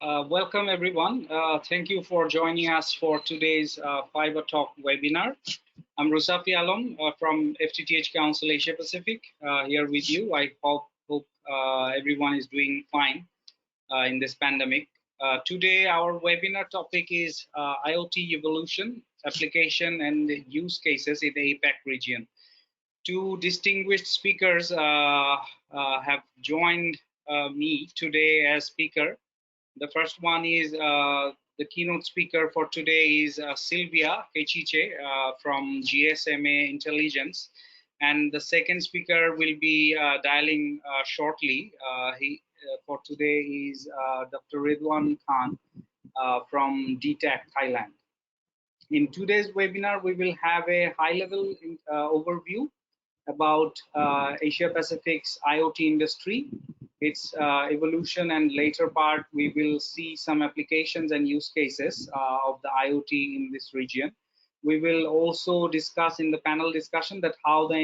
Welcome everyone. Thank you for joining us for today's Fiber Talk webinar. I'm Rusafi Alam from FTTH Council Asia Pacific here with you. I hope everyone is doing fine in this pandemic. Today our webinar topic is IoT evolution, application and use cases in the APAC region. Two distinguished speakers have joined me today as speaker. The first one is the keynote speaker for today is Silvia Kechiche from GSMA Intelligence. And the second speaker will be dialing shortly. For today is Dr. Ridwan Khan from DTAC, Thailand. In today's webinar, we will have a high-level overview about Asia Pacific's IoT industry, its evolution, and later part we will see some applications and use cases of the IoT in this region. We will also discuss in the panel discussion that how the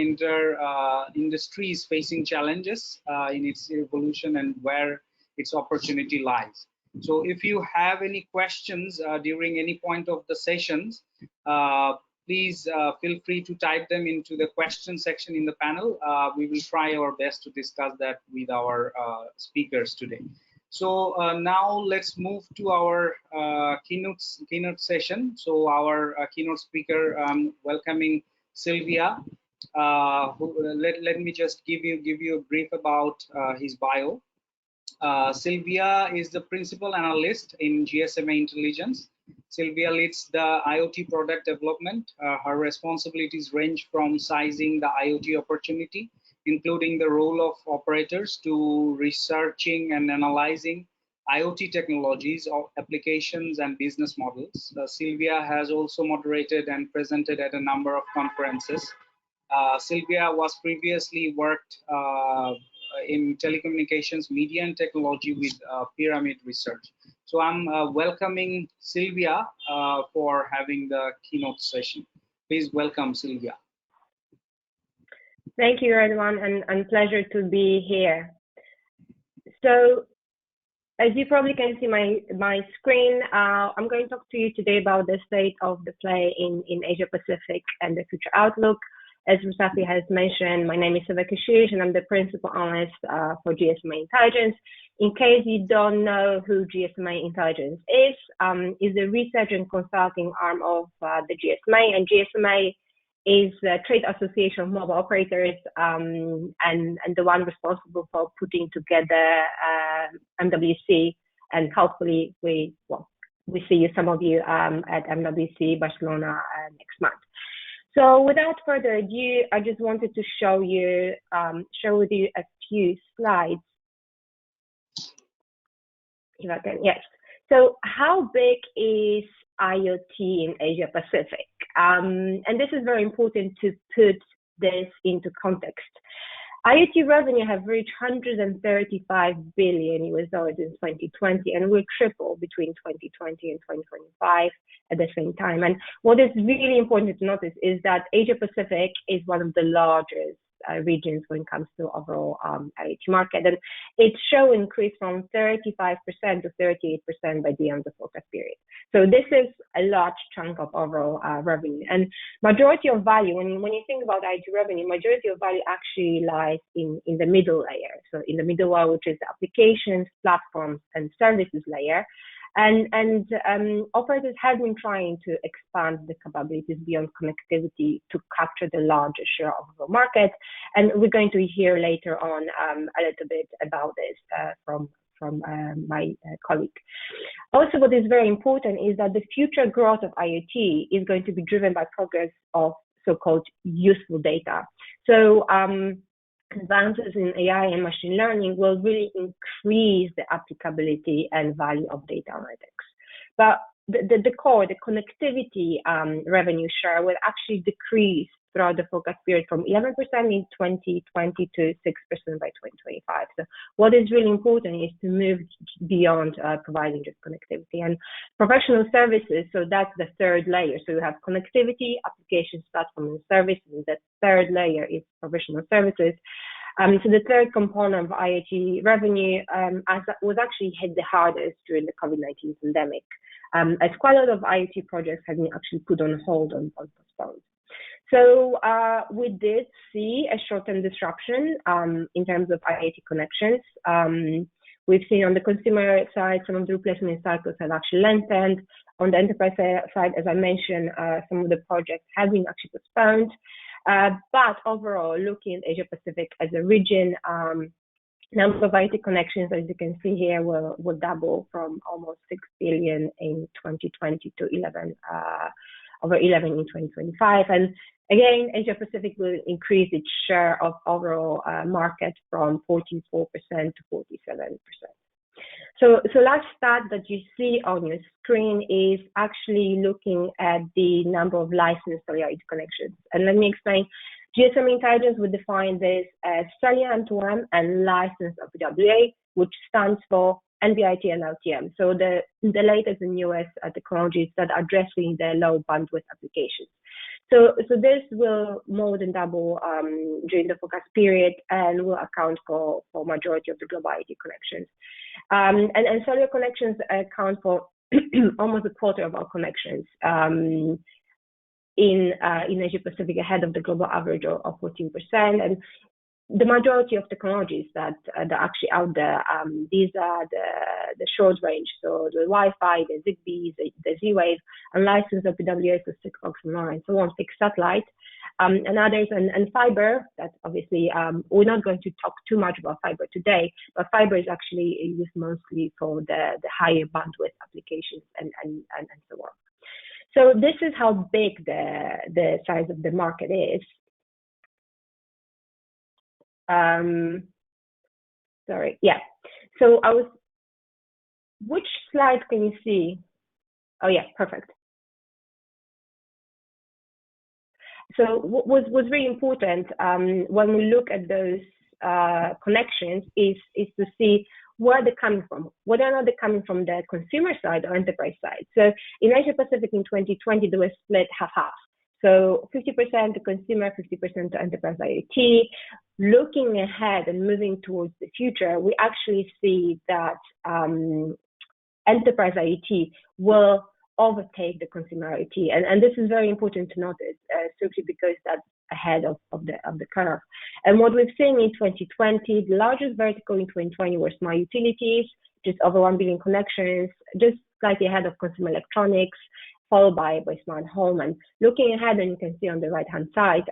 industry is facing challenges in its evolution and where its opportunity lies. So if you have any questions during any point of the sessions, please feel free to type them into the question section in the panel. We will try our best to discuss that with our speakers today. So now let's move to our keynote session. So our keynote speaker, welcoming Silvia. Let me just give you a brief about his bio. Silvia is the principal analyst in GSMA Intelligence. Silvia leads the IoT product development. Her responsibilities range from sizing the IoT opportunity, including the role of operators, to researching and analyzing IoT technologies, applications, and business models. Silvia has also moderated and presented at a number of conferences. Silvia was previously worked in telecommunications, media, and technology with Pyramid Research. So I'm welcoming Silvia for having the keynote session. Please welcome Silvia. Thank you, everyone, and pleasure to be here. So, as you probably can see my screen, I'm going to talk to you today about the state of the play in Asia Pacific and the future outlook. As Rusafi has mentioned, my name is Silvia Kechiche, and I'm the principal analyst for GSMA Intelligence. In case you don't know who GSMA Intelligence is the research and consulting arm of the GSMA, and GSMA is the trade association of mobile operators and the one responsible for putting together MWC, and hopefully we see some of you at MWC Barcelona next month. So without further ado, I just wanted to share with you a few slides. If I can, yes. So how big is IoT in Asia Pacific? And this is very important to put this into context. IoT revenue have reached $135 billion in 2020, and will triple between 2020 and 2025 at the same time. And what is really important to notice is that Asia Pacific is one of the largest regions when it comes to overall IoT market, and it show increase from 35% to 38% by the end of the forecast period. So this is a large chunk of overall revenue, and majority of value, when you think about IoT revenue, majority of value actually lies in the middle layer. So in the middle layer, which is the applications, platforms, and services layer. And operators have been trying to expand the capabilities beyond connectivity to capture the larger share of the market. And we're going to hear later on a little bit about this from my colleague. Also, what is very important is that the future growth of IoT is going to be driven by progress of so-called useful data. So advances in AI and machine learning will really increase the applicability and value of data analytics. But the core, the connectivity revenue share will actually decrease throughout the forecast period from 11% in 2020 to 6% by 2025. So what is really important is to move beyond providing just connectivity and professional services. So that's the third layer. So you have connectivity, applications, platform, and services. The third layer is professional services. So the third component of IoT revenue was actually hit the hardest during the COVID-19 pandemic, as quite a lot of IoT projects have been actually put on hold and postponed. So we did see a short-term disruption in terms of IoT connections. We've seen on the consumer side, some of the replacement cycles have actually lengthened. On the enterprise side, as I mentioned, some of the projects have been actually postponed. But overall, looking at Asia Pacific as a region, number of IoT connections, as you can see here, will double from almost 6 billion in 2020 to over 11 in 2025. And again, Asia Pacific will increase its share of overall market from 44% to 47%. So last stat that you see on your screen is actually looking at the number of licensed IoT connections. And let me explain. GSM Intelligence would define this as cellular M2M and licensed OPWA, which stands for NB-IoT and LTM. So the latest and newest technologies that are addressing the low bandwidth applications. So this will more than double during the forecast period and will account for majority of the global IoT connections. And cellular connections account for almost a quarter of our connections in Asia Pacific, ahead of the global average of 14%. And the majority of technologies that are actually out there, these are the short range, so the Wi-Fi, the Zigbee, the Z-Wave, and licensed OPWA, so Sigfox and LoRa, and so on, fixed satellite, and others, and fiber. That obviously we're not going to talk too much about fiber today, but fiber is actually used mostly for the higher bandwidth applications and so on. So this is how big the size of the market is. Sorry, yeah. So which slide can you see? Oh yeah, perfect. So what was really important when we look at those connections is to see where they're coming from. Whether or not they're coming from the consumer side or enterprise side. So in Asia Pacific in 2020, they were split half-half. So 50% to consumer, 50% to enterprise IoT. Looking ahead and moving towards the future, we actually see that enterprise IoT will overtake the consumer IoT, and this is very important to notice, simply because that's ahead of the curve. And what we've seen in 2020, the largest vertical in 2020 were smart utilities, just over 1 billion connections, just slightly ahead of consumer electronics, followed by smart home. And looking ahead, and you can see on the right-hand side,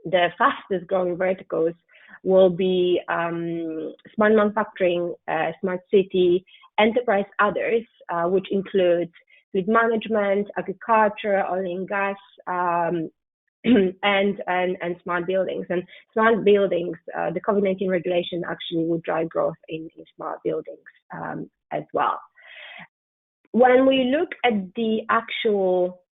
the fastest growing verticals will be smart manufacturing, smart city, enterprise others, which include fleet management, agriculture, oil and gas, and smart buildings. And smart buildings, the COVID-19 regulation actually will drive growth in smart buildings as well. When we look at the actual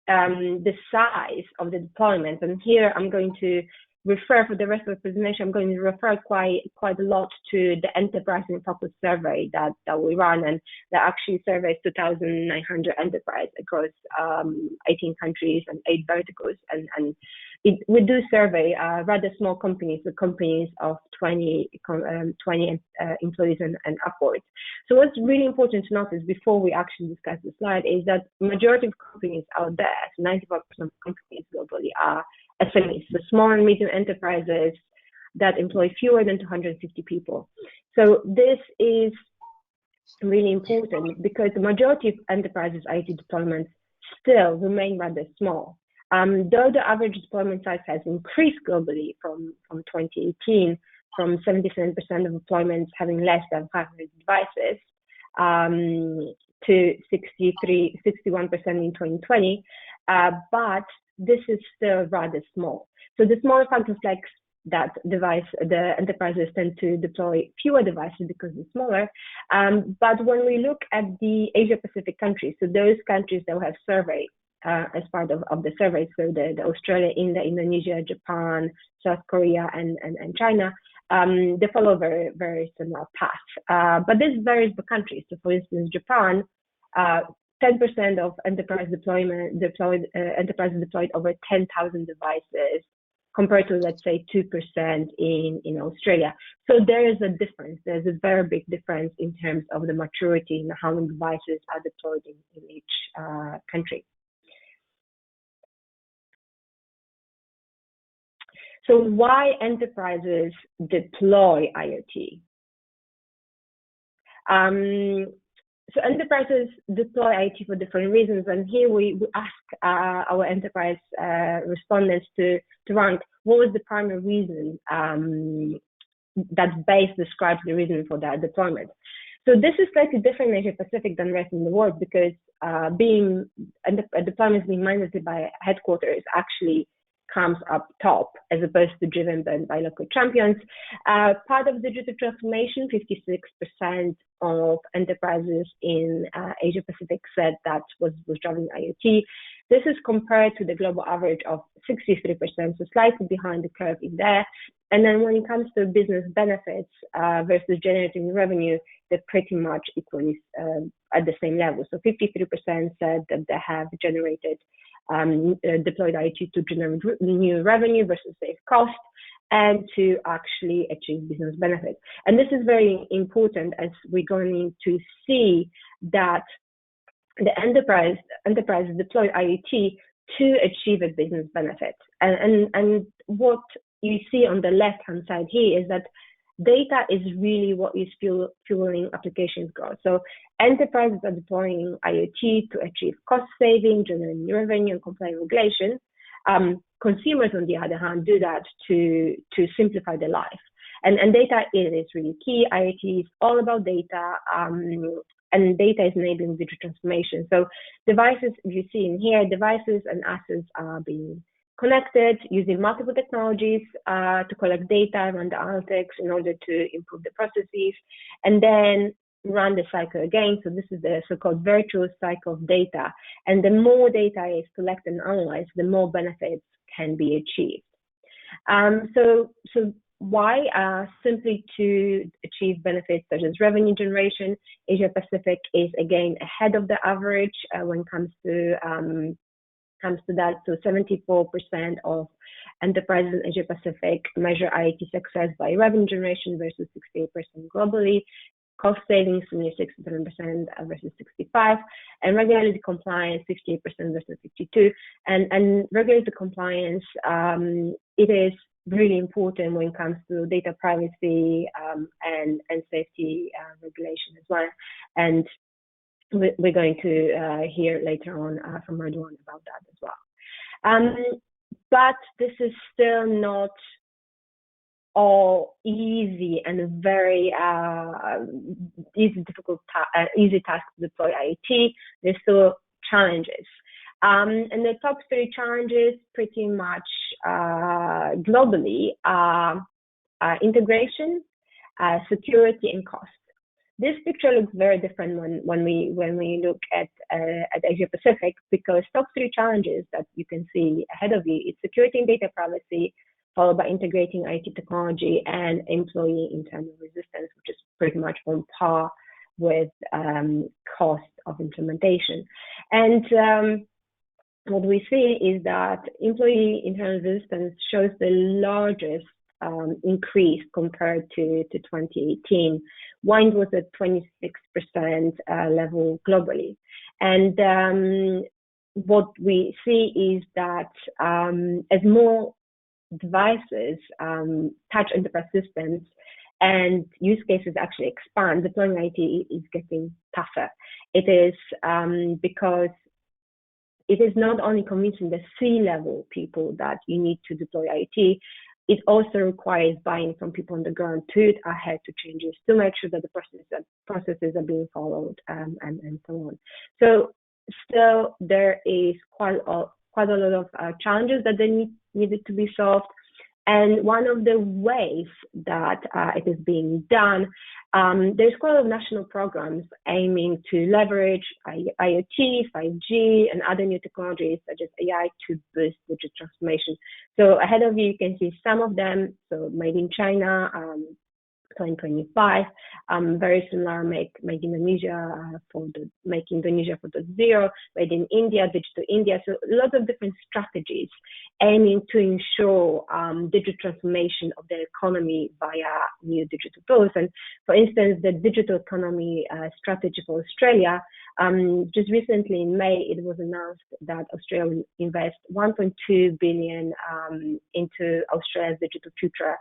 the size of the deployment, and here I'm going to refer, for the rest of the presentation, I'm going to refer quite a lot to the enterprise and focus survey that we run, and that actually surveys 2,900 enterprise across 18 countries and 8 verticals, and we do survey rather small companies, the companies of 20 employees and upwards. So what's really important to notice before we actually discuss the slide is that majority of companies out there, so 95% of companies globally, are SMEs, so small and medium enterprises that employ fewer than 250 people. So this is really important because the majority of enterprises IT deployments still remain rather small. Though the average deployment size has increased globally from 2018, from 77% of deployments having less than 500 devices to 61% in 2020, but this is still rather small. So the smaller factors like that the enterprises tend to deploy fewer devices because they're smaller. But when we look at the Asia Pacific countries, so those countries that we have surveyed as part of the survey, so the Australia, India, Indonesia, Japan, South Korea, and China, they follow a very, very similar path. But this varies by country. So for instance, Japan, 10% of enterprises deployed over 10,000 devices compared to, let's say, 2% in Australia. So there is a difference. There's a very big difference in terms of the maturity and how many devices are deployed in each country. So why enterprises deploy IoT? So enterprises deploy IoT for different reasons, and here we ask our enterprise respondents to rank what was the primary reason that base describes the reason for that deployment. So this is slightly different in Asia Pacific than the rest of the world, because deployments being managed by headquarters actually comes up top as opposed to driven by local champions. Part of digital transformation, 56% of enterprises in Asia Pacific said that was driving IoT. This is compared to the global average of 63%, so slightly behind the curve in there. And then when it comes to business benefits versus generating revenue, they're pretty much equally at the same level. So 53% said that they have generated deployed IoT to generate new revenue versus save cost and to actually achieve business benefits. And this is very important, as we're going to see that the enterprise deployed IoT to achieve a business benefit. And what you see on the left-hand side here is that data is really what is fueling applications growth. So enterprises are deploying IoT to achieve cost saving, generating revenue, and complying regulation. Consumers, on the other hand, do that to simplify their life. And data is really key. IoT is all about data, and data is enabling digital transformation. So devices, you see in here, devices and assets are being connected using multiple technologies to collect data, run the analytics in order to improve the processes, and then run the cycle again. So this is the so-called virtuous cycle of data. And the more data is collected and analyzed, the more benefits can be achieved. So why? Simply to achieve benefits such as revenue generation. Asia Pacific is again ahead of the average when it comes to that. So 74% of enterprises in Asia Pacific measure IoT success by revenue generation versus 68% globally. Cost savings, near 67% versus 65%, and regulatory compliance, 58% versus 52%. And regulatory compliance, it is really important when it comes to data privacy and safety regulation as well. And we're going to hear later on from Ridwan about that as well. But this is still not all easy and very easy task to deploy IoT. There's still challenges. And the top 3 challenges pretty much globally are integration, security, and cost. This picture looks very different when we look at Asia Pacific, because top 3 challenges that you can see ahead of you is security and data privacy, followed by integrating IoT technology and employee internal resistance, which is pretty much on par with cost of implementation. And what we see is that employee internal resistance shows the largest increase compared to 2018. Wind was at 26% level globally. And what we see is that as more devices touch enterprise systems and use cases actually expand, deploying IoT is getting tougher. It is because it is not only convincing the C-level people that you need to deploy IoT, it also requires buy-in from people on the ground to adhere to changes, to make sure that the processes are being followed, and so on. So still there is quite a lot of challenges that needed to be solved. And one of the ways that it is being done, there's quite a lot of national programs aiming to leverage IoT, 5G, and other new technologies such as AI to boost digital transformation. So ahead of you, you can see some of them. So made in China, 2025. Very similar, make Indonesia for the Make Indonesia 4.0, Made in India, Digital India. So lots of different strategies aiming to ensure digital transformation of the economy via new digital tools. And for instance, the digital economy strategy for Australia, just recently in May, it was announced that Australia will invest 1.2 billion into Australia's digital future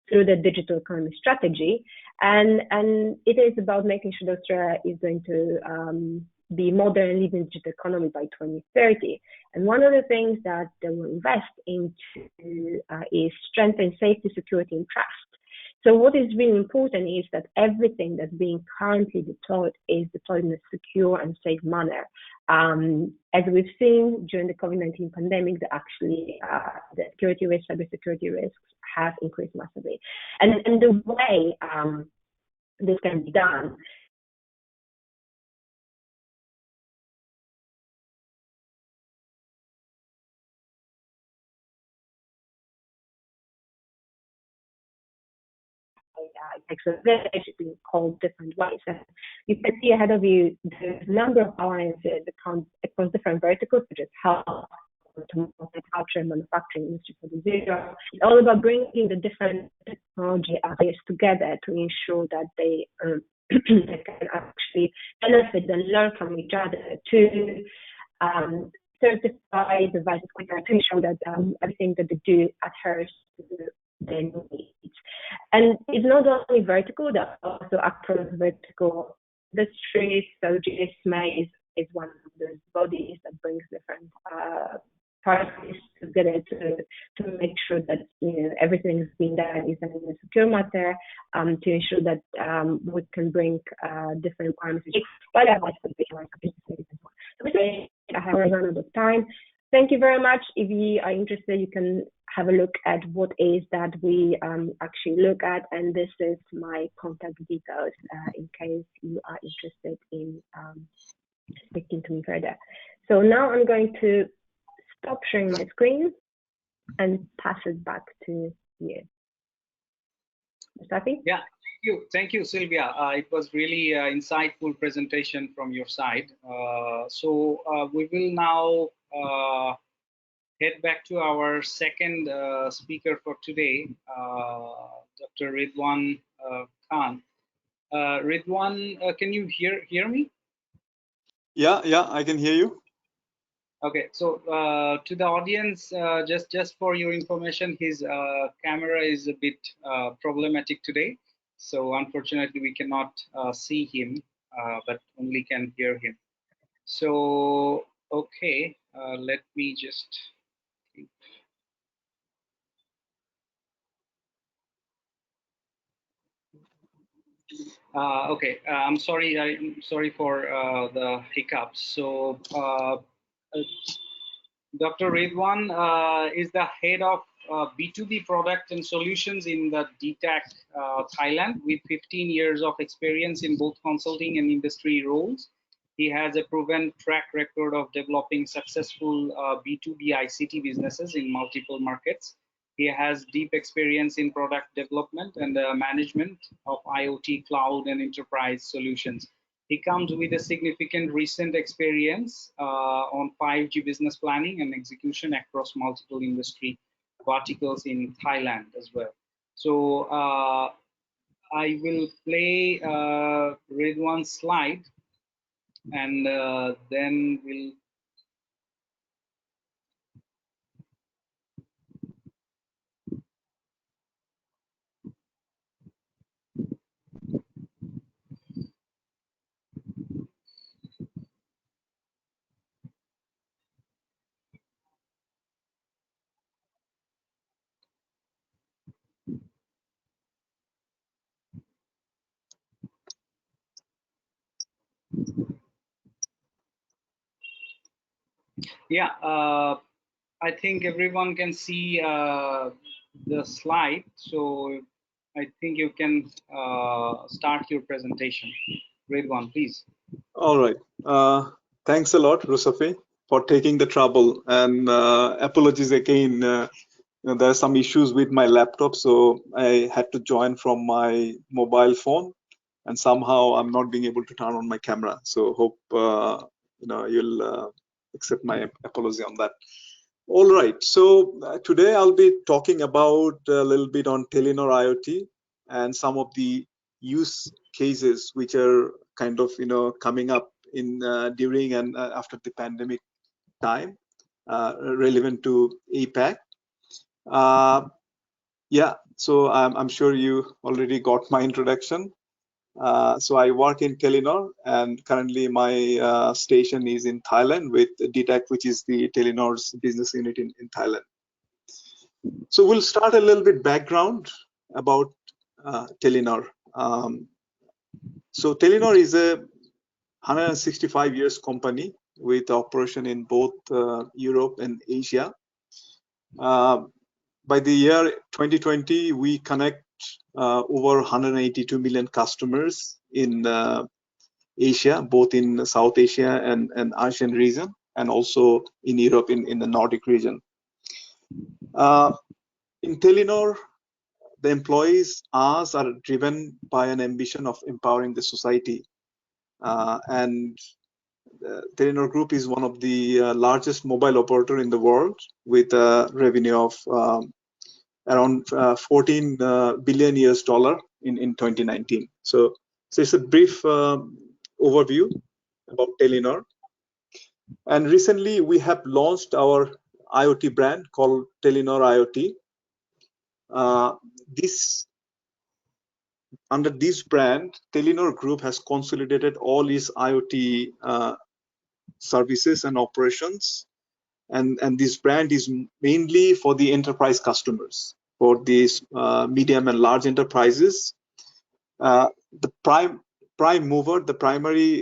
through the digital economy strategy. And it is about making sure that Australia is going to be modern, leading digital economy by 2030. And one of the things that they will invest into is strengthen safety, security, and trust. So what is really important is that everything that's being currently deployed is deployed in a secure and safe manner. As we've seen during the COVID-19 pandemic, that actually the security risks, cybersecurity risks have increased massively. And the way this can be done it takes a village, it's being called different ways. And you can see ahead of you the number of alliances across different verticals, such as health, agriculture, manufacturing, industry 4.0. It's all about bringing the different technology areas together to ensure that they can actually benefit and learn from each other to certify devices quicker, to ensure that everything that they do adheres to their needs. And it's not only vertical, that's also across vertical industries. So GSMA is one of those bodies that brings different parties together to make sure that everything is being done is in a secure manner, to ensure that we can bring different requirements. But I have run out of time. Thank you very much. If you are interested, you can have a look at what is that we actually look at, and this is my contact details in case you are interested in speaking to me further. So now I'm going to stop sharing my screen and pass it back to you. Mustafi? Yeah, thank you, Sylvia. It was really insightful presentation from your side. So we will now head back to our second speaker for today, Dr. Ridwan Khan. Ridwan, can you hear me? Yeah, I can hear you. Okay, so to the audience, just for your information, his camera is a bit problematic today. So unfortunately, we cannot see him, but only can hear him. So, okay, let me just think. Okay, I'm sorry for the hiccups. So Dr. Ridwan is the head of B2B product and solutions in the DTAC Thailand, with 15 years of experience in both consulting and industry roles. He has a proven track record of developing successful B2B ICT businesses in multiple markets. He has deep experience in product development and management of IoT, cloud, and enterprise solutions. He comes with a significant recent experience on 5G business planning and execution across multiple industry verticals in Thailand as well. So I will play Ridwan's slide, and then we'll I think everyone can see the slide, so I think you can start your presentation. Ridwan, please. All right. Thanks a lot, Rusafi, for taking the trouble, and apologies again there are some issues with my laptop, so I had to join from my mobile phone, and somehow I'm not being able to turn on my camera. So hope you'll accept my apology on that. All right, so today I'll be talking about a little bit on Telenor IoT and some of the use cases which are kind of coming up in during and after the pandemic time, relevant to APAC. Yeah, so I'm sure you already got my introduction. So I work in Telenor, and currently my station is in Thailand with DTAC, which is the Telenor's business unit in Thailand. So we'll start a little bit background about Telenor. So Telenor is a 165 years company with operation in both Europe and Asia. By the year 2020, we connect over 182 million customers in Asia, both in South Asia and Asian region, and also in Europe in the Nordic region. In Telenor, the employees are driven by an ambition of empowering the society. And Telenor Group is one of the largest mobile operator in the world with a revenue of around 14 billion US dollar in 2019. So it's a brief overview about Telenor. And recently we have launched our IoT brand called Telenor IoT. Under this brand, Telenor Group has consolidated all its IoT services and operations, and this brand is mainly for the enterprise customers, for these medium and large enterprises. The prime mover, the primary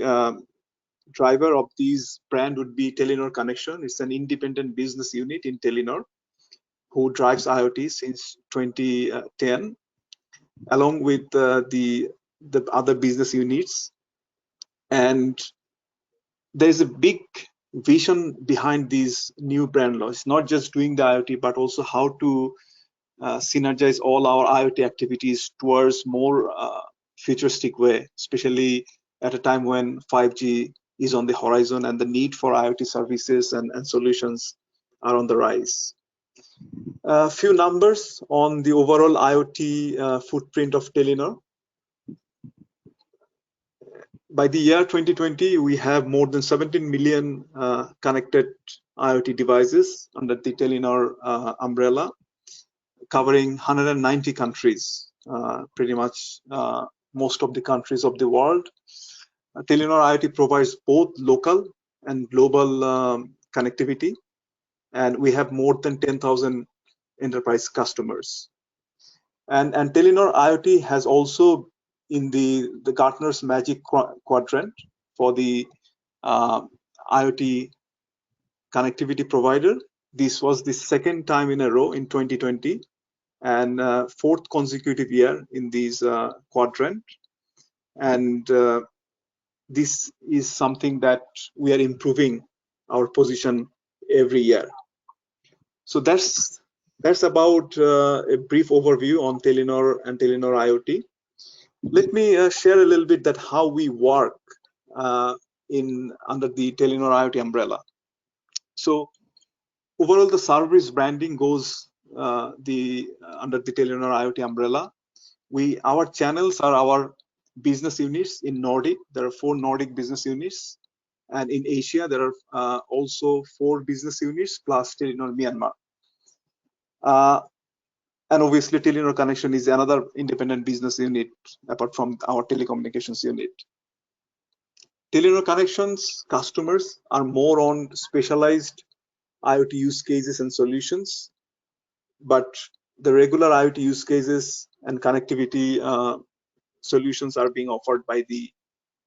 driver of this brand would be Telenor Connexion. It's an independent business unit in Telenor who drives IoT since 2010, along with the other business units. And there's a big vision behind these new brand laws, not just doing the IoT, but also how to synergize all our IoT activities towards more futuristic way, especially at a time when 5G is on the horizon and the need for IoT services and solutions are on the rise. A few numbers on the overall IoT footprint of Telenor. By the year 2020, we have more than 17 million connected IoT devices under the Telenor umbrella, covering 190 countries, pretty much most of the countries of the world. Telenor IoT provides both local and global connectivity, and we have more than 10,000 enterprise customers. And Telenor IoT has also in the Gartner's Magic Quadrant for the IoT connectivity provider. This was the second time in a row in 2020 and fourth consecutive year in this quadrant. And this is something that we are improving our position every year. So that's about a brief overview on Telenor and Telenor IoT. Let me share a little bit that how we work under the Telenor IoT umbrella. So overall, the service branding goes under the Telenor IoT umbrella. Our channels are our business units in Nordic. There are 4 Nordic business units, and in Asia there are also 4 business units plus Telenor Myanmar. And obviously Telenor Connexion is another independent business unit apart from our telecommunications unit. Telenor Connexion's customers are more on specialized IoT use cases and solutions, but the regular IoT use cases and connectivity solutions are being offered by the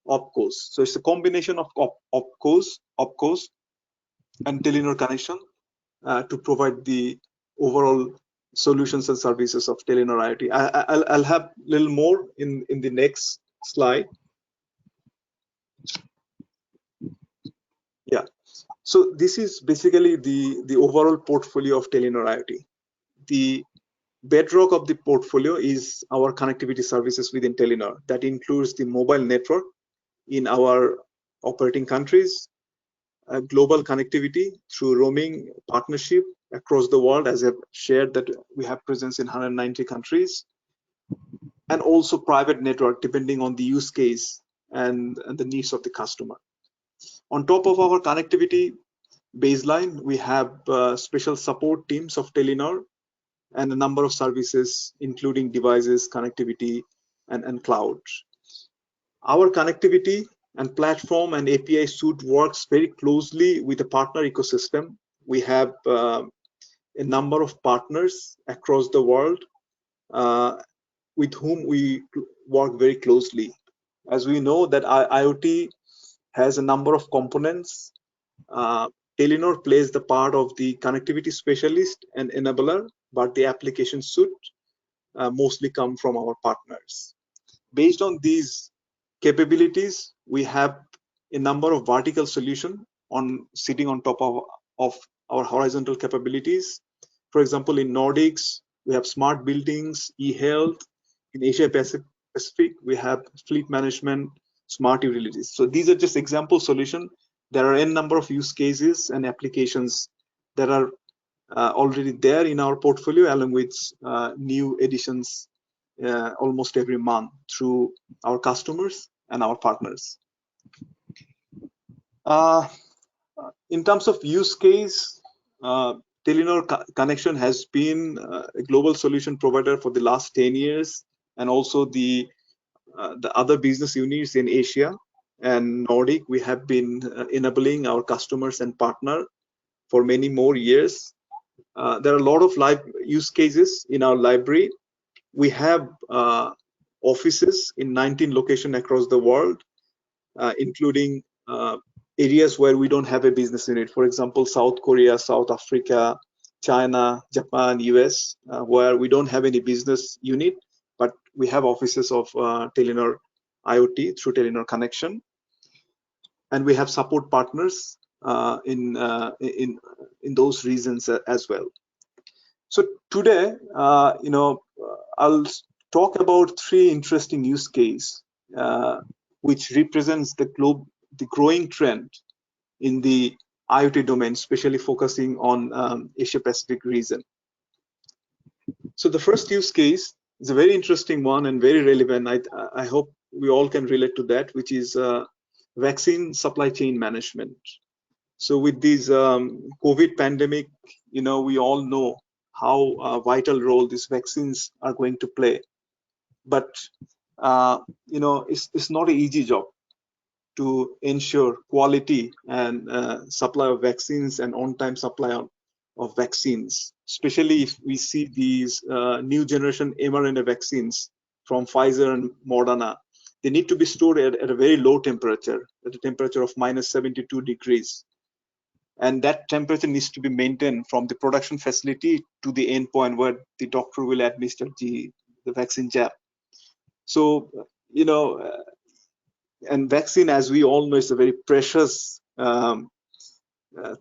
OpCos. So it's a combination of OpCos and Telenor Connexion to provide the overall solutions and services of Telenor IoT. I'll have a little more in the next slide. Yeah, so this is basically the overall portfolio of Telenor IoT. the bedrock of the portfolio is our connectivity services within Telenor. That includes the mobile network in our operating countries, global connectivity through roaming partnership across the world, as I've shared that we have presence in 190 countries, and also private network depending on the use case and the needs of the customer. On top of our connectivity baseline, we have special support teams of Telenor and a number of services, including devices, connectivity, and cloud. Our connectivity and platform and API suite works very closely with the partner ecosystem. We have a number of partners across the world with whom we work very closely. As we know that IoT has a number of components. Telenor plays the part of the connectivity specialist and enabler, but the application suite mostly come from our partners. Based on these capabilities, we have a number of vertical solutions sitting on top of our horizontal capabilities. For example, in Nordics, we have smart buildings, e-health. In Asia Pacific, we have fleet management, smart utilities. So these are just example solutions. There are a number of use cases and applications that are already there in our portfolio, along with new additions almost every month through our customers and our partners. In terms of use case, Telenor Connexion has been a global solution provider for the last 10 years, and also the other business units in Asia and Nordic, we have been enabling our customers and partner for many more years. There are a lot of live use cases in our library. We have offices in 19 locations across the world, including areas where we don't have a business unit. For example, South Korea, South Africa, China, Japan, US, where we don't have any business unit, but we have offices of Telenor IoT through Telenor Connexion, and we have support partners in those regions as well. So today, I'll talk about 3 interesting use cases which represents the growing trend in the IoT domain, especially focusing on Asia Pacific region. So the first use case is a very interesting one and very relevant. I hope we all can relate to that, which is vaccine supply chain management. So with this COVID pandemic, we all know how vital role these vaccines are going to play. But it's not an easy job to ensure quality and supply of vaccines and on-time supply of vaccines, especially if we see these new generation mRNA vaccines from Pfizer and Moderna. They need to be stored at a very low temperature, at a temperature of -72 degrees. And that temperature needs to be maintained from the production facility to the end point where the doctor will administer the vaccine jab. So, and vaccine, as we all know, is a very precious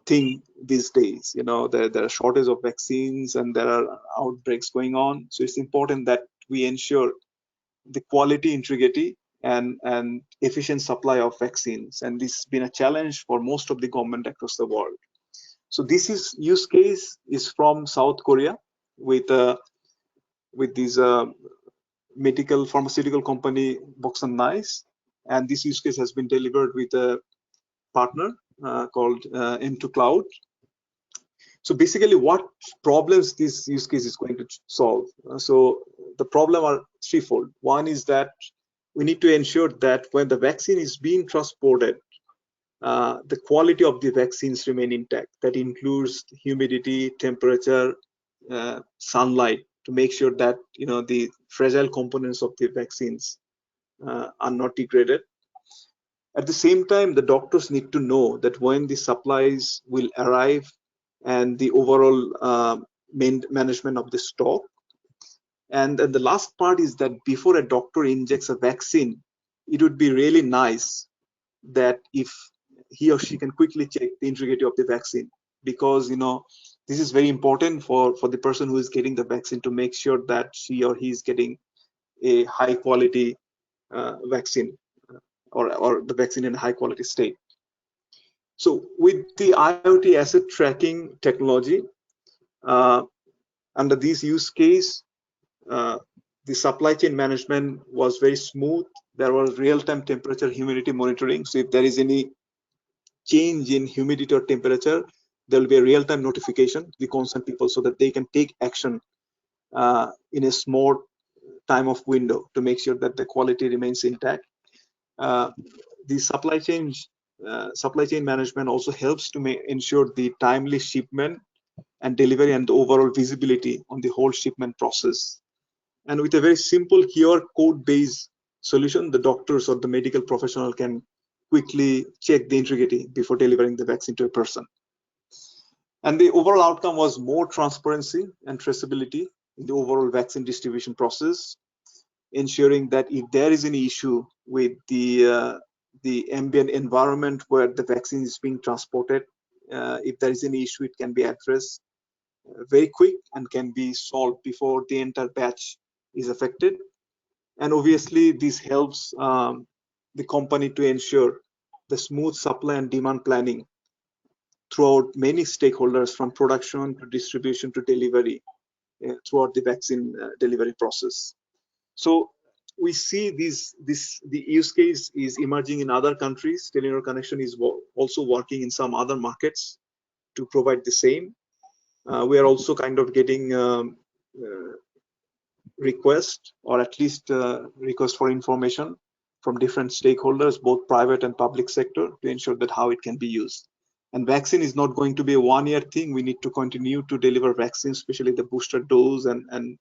thing these days. There are shortage of vaccines and there are outbreaks going on. So it's important that we ensure the quality, integrity, and efficient supply of vaccines. And this has been a challenge for most of the government across the world. So this use case is from South Korea with this pharmaceutical company Boksun Nice, and this use case has been delivered with a partner called M2 Cloud. So basically, what problems this use case is going to solve? So the problem are threefold. One is that we need to ensure that when the vaccine is being transported, the quality of the vaccines remain intact. That includes humidity, temperature, sunlight, to make sure that the fragile components of the vaccines are not degraded. At the same time, the doctors need to know that when the supplies will arrive and the overall management of the stock. And the last part is that before a doctor injects a vaccine, it would be really nice that if he or she can quickly check the integrity of the vaccine, because this is very important for the person who is getting the vaccine to make sure that she or he is getting a high quality vaccine or the vaccine in a high quality state. So with the IoT asset tracking technology, under this use case, the supply chain management was very smooth. There was real-time temperature humidity monitoring. So if there is any change in humidity or temperature, there will be a real-time notification to the concerned people so that they can take action in a small time of window to make sure that the quality remains intact. The supply chain management also helps to ensure the timely shipment and delivery and the overall visibility on the whole shipment process. And with a very simple QR code-based solution, the doctors or the medical professional can quickly check the integrity before delivering the vaccine to a person. And the overall outcome was more transparency and traceability in the overall vaccine distribution process, ensuring that if there is any issue with the ambient environment where the vaccine is being transported, if there is any issue, it can be addressed very quick and can be solved before the entire batch is affected. And obviously this helps the company to ensure the smooth supply and demand planning throughout many stakeholders, from production to distribution to delivery, throughout the vaccine delivery process. So we see the use case is emerging in other countries. Telenor Connexion is also working in some other markets to provide the same. We are also kind of getting request, or at least request for information from different stakeholders, both private and public sector, to ensure that how it can be used. And vaccine is not going to be a one-year thing. We need to continue to deliver vaccines, especially the booster dose and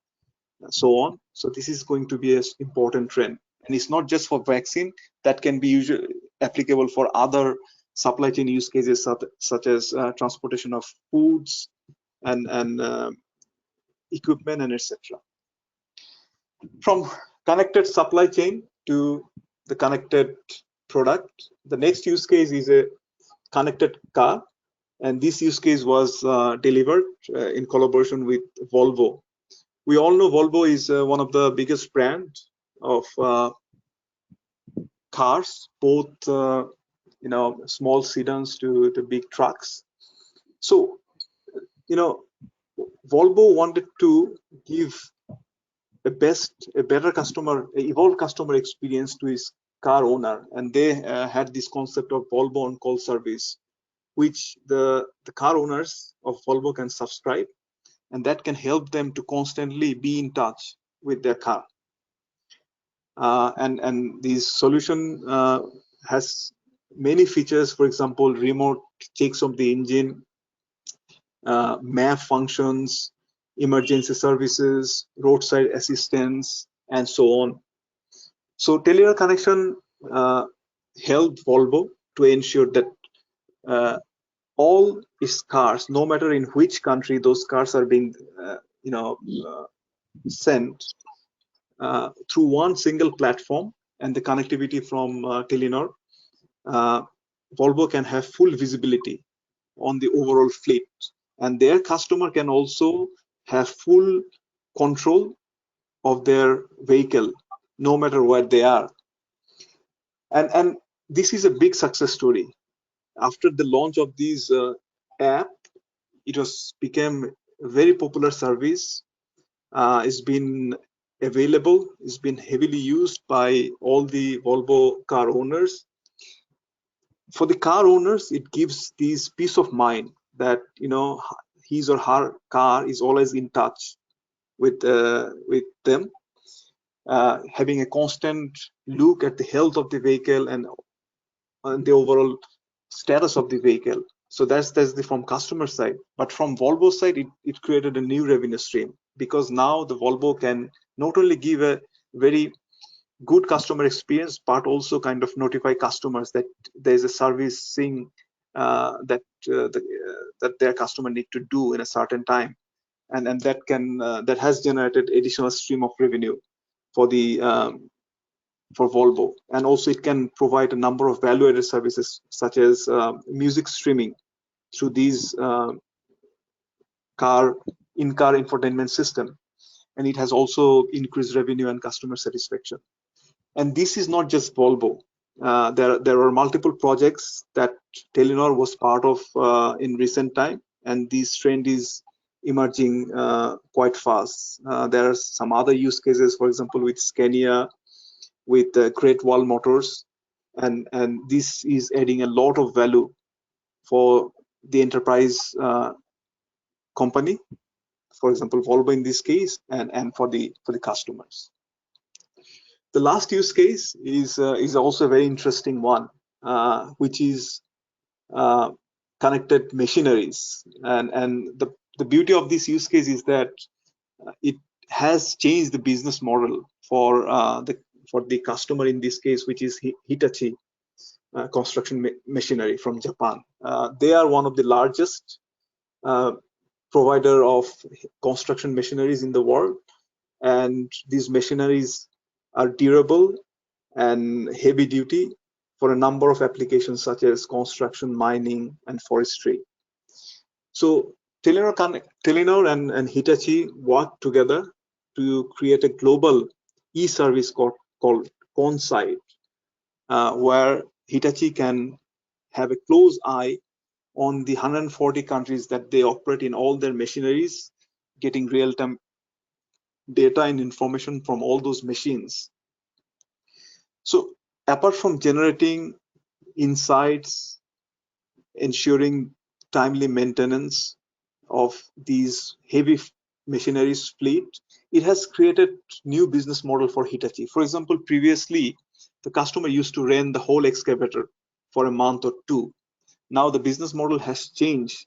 so on. So this is going to be an important trend. And it's not just for vaccine, that can be usually applicable for other supply chain use cases such as transportation of foods and equipment and etc. From connected supply chain to the connected product, the next use case is a connected car, and this use case was delivered in collaboration with Volvo. We all know Volvo is one of the biggest brands of cars, both small sedans to big trucks. So Volvo wanted to give a better evolved customer experience to his car owner, and they had this concept of Volvo on call service, which the car owners of Volvo can subscribe, and that can help them to constantly be in touch with their car. And this solution has many features. For example, remote checks of the engine, map functions, emergency services, roadside assistance, and so on. So Telenor Connexion helped Volvo to ensure that all its cars, no matter in which country those cars are being sent, through one single platform and the connectivity from Telenor, Volvo can have full visibility on the overall fleet, and their customer can also have full control of their vehicle no matter where they are. And this is a big success story. After the launch of this app, it became a very popular service. It's been available, it's been heavily used by all the Volvo car owners. For the car owners, it gives this peace of mind that his or her car is always in touch with them, having a constant look at the health of the vehicle and the overall status of the vehicle. So that's from customer side. But from Volvo side, it created a new revenue stream, because now the Volvo can not only give a very good customer experience, but also kind of notify customers that there's a servicing that their customer need to do in a certain time, and that has generated additional stream of revenue for the for Volvo. And also it can provide a number of value-added services such as music streaming through these in-car infotainment system, and it has also increased revenue and customer satisfaction. And this is not just Volvo. There are multiple projects that Telenor was part of in recent time, and this trend is emerging quite fast. There are some other use cases, for example, with Scania, with Great Wall Motors, and this is adding a lot of value for the enterprise company, for example, Volvo in this case, and for the customers. The last use case is also a very interesting one, which is connected machineries. And the beauty of this use case is that it has changed the business model for the customer in this case, which is Hitachi Construction Machinery from Japan. They are one of the largest provider of construction machineries in the world, and these machineries are durable and heavy duty for a number of applications such as construction, mining, and forestry. So Telenor and Hitachi work together to create a global e-service called Consite, where Hitachi can have a close eye on the 140 countries that they operate in, all their machineries, getting real-time data and information from all those machines. So apart from generating insights, ensuring timely maintenance of these heavy machineries fleet, it has created new business model for Hitachi. For example, previously, the customer used to rent the whole excavator for a month or two. Now the business model has changed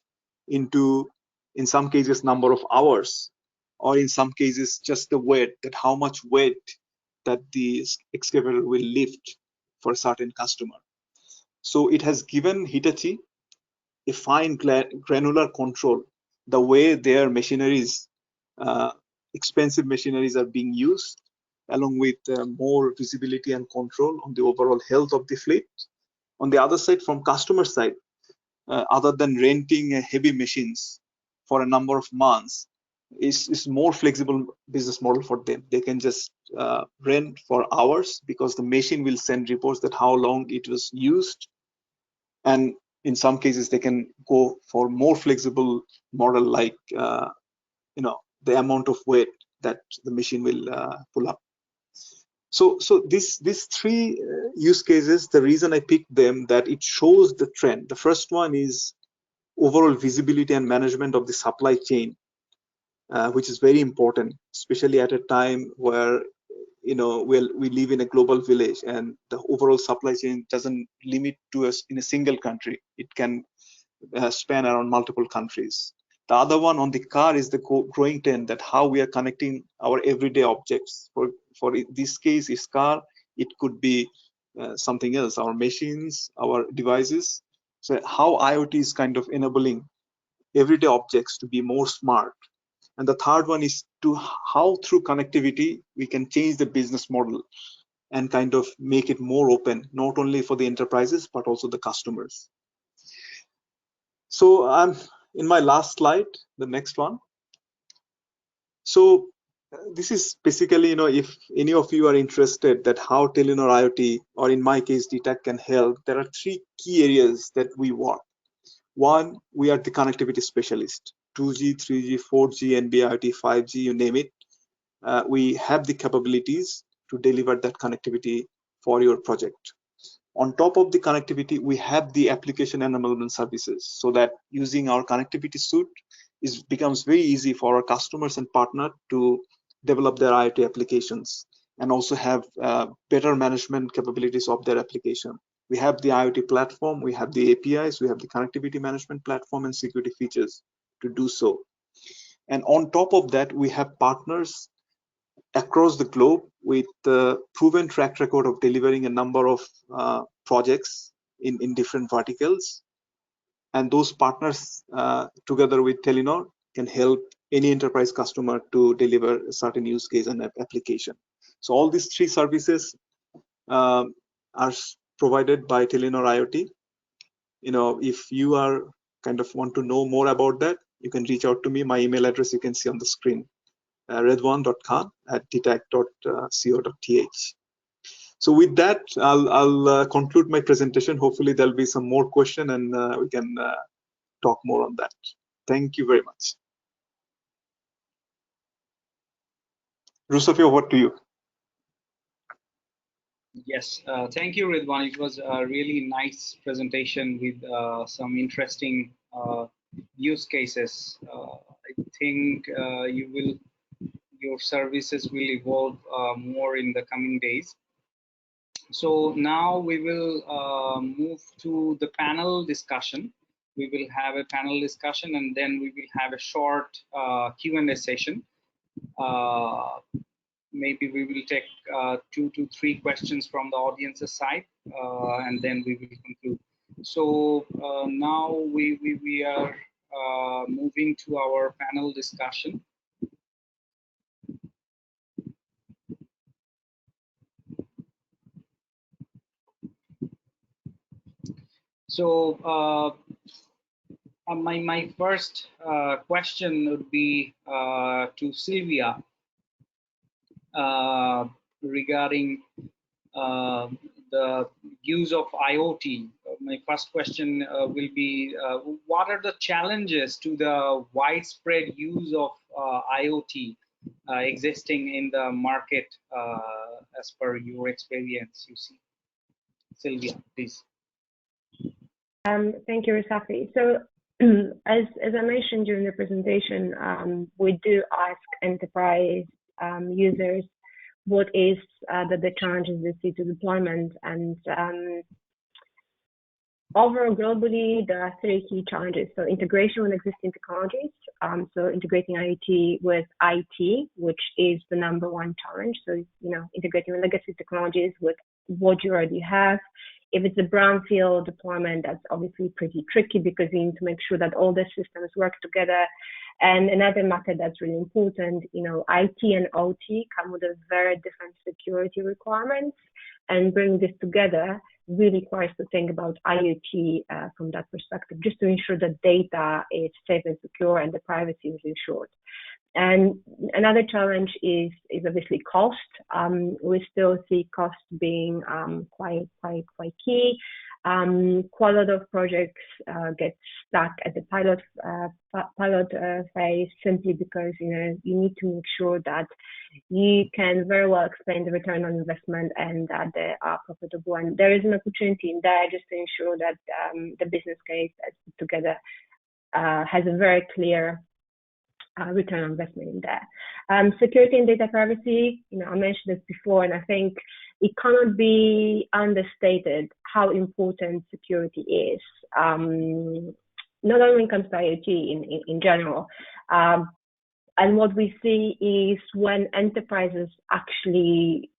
into, in some cases, number of hours, or in some cases, just the weight, that how much weight that the excavator will lift for a certain customer. So it has given Hitachi a fine granular control, the way their machineries, expensive machineries are being used, along with more visibility and control on the overall health of the fleet. On the other side, from customer side, other than renting heavy machines for a number of months, is more flexible business model for them. They can just rent for hours, because the machine will send reports that how long it was used, and in some cases they can go for more flexible model, like the amount of weight that the machine will pull up. So these three use cases, the reason I picked them, that it shows the trend. The first one is overall visibility and management of the supply chain, which is very important, especially at a time where we live in a global village, and the overall supply chain doesn't limit to us in a single country. It can span around multiple countries. The other one on the car is the growing trend, that how we are connecting our everyday objects. For this case, is car. It could be something else, our machines, our devices. So how IoT is kind of enabling everyday objects to be more smart. And the third one is to how through connectivity we can change the business model and kind of make it more open, not only for the enterprises, but also the customers. So I'm in my last slide, the next one. So this is basically, if any of you are interested that how Telenor IoT, or in my case, DTAC, can help, there are three key areas that we work. One, we are the connectivity specialist. 2G, 3G, 4G, NB-IoT, 5G, you name it. We have the capabilities to deliver that connectivity for your project. On top of the connectivity, we have the application enablement services, so that using our connectivity suite becomes very easy for our customers and partners to develop their IoT applications, and also have better management capabilities of their application. We have the IoT platform, we have the APIs, we have the connectivity management platform and security features to do so. And on top of that, we have partners across the globe with the proven track record of delivering a number of projects in different verticals. And those partners, together with Telenor, can help any enterprise customer to deliver a certain use case and application. So all these three services are provided by Telenor IoT. If you are kind of want to know more about that, you can reach out to me. My email address you can see on the screen, redwan.khan@dtac.co.th. So with that, I'll conclude my presentation. Hopefully there'll be some more question and we can talk more on that. Thank you very much. Rusafia, over to you. Yes, thank you, Ridwan. It was a really nice presentation with some interesting use cases. I think your services will evolve more in the coming days. So now we will move to the panel discussion. We will have a panel discussion and then we will have a short Q&A session. Maybe we will take 2 to 3 questions from the audience's side, and then we will conclude. So now we are moving to our panel discussion. So my first question would be to Sylvia regarding the use of IoT. My first question will be, what are the challenges to the widespread use of IoT existing in the market as per your experience, you see? Sylvia, please. Thank you, Rusafi. So as I mentioned during the presentation, we do ask enterprise users what is the challenges they see to deployment, and overall globally there are 3 key challenges. So integration with existing technologies, so integrating IoT with IT, which is the #1 challenge. So integrating with legacy technologies with what you already have. If it's a brownfield deployment, that's obviously pretty tricky because you need to make sure that all the systems work together. And another matter that's really important, IT and OT come with a very different security requirements, and bringing this together really requires to think about IoT from that perspective, just to ensure that data is safe and secure and the privacy is ensured. And another challenge is obviously cost. We still see cost being quite key. Quite a lot of projects get stuck at the pilot phase simply because you need to make sure that you can very well explain the return on investment and that they are profitable. And there is an opportunity in there just to ensure that the business case that's put together has a very clear return on investment in there. Security and data privacy, I mentioned this before, and I think it cannot be understated how important security is, not only when it comes to IoT in general. And what we see is when enterprises actually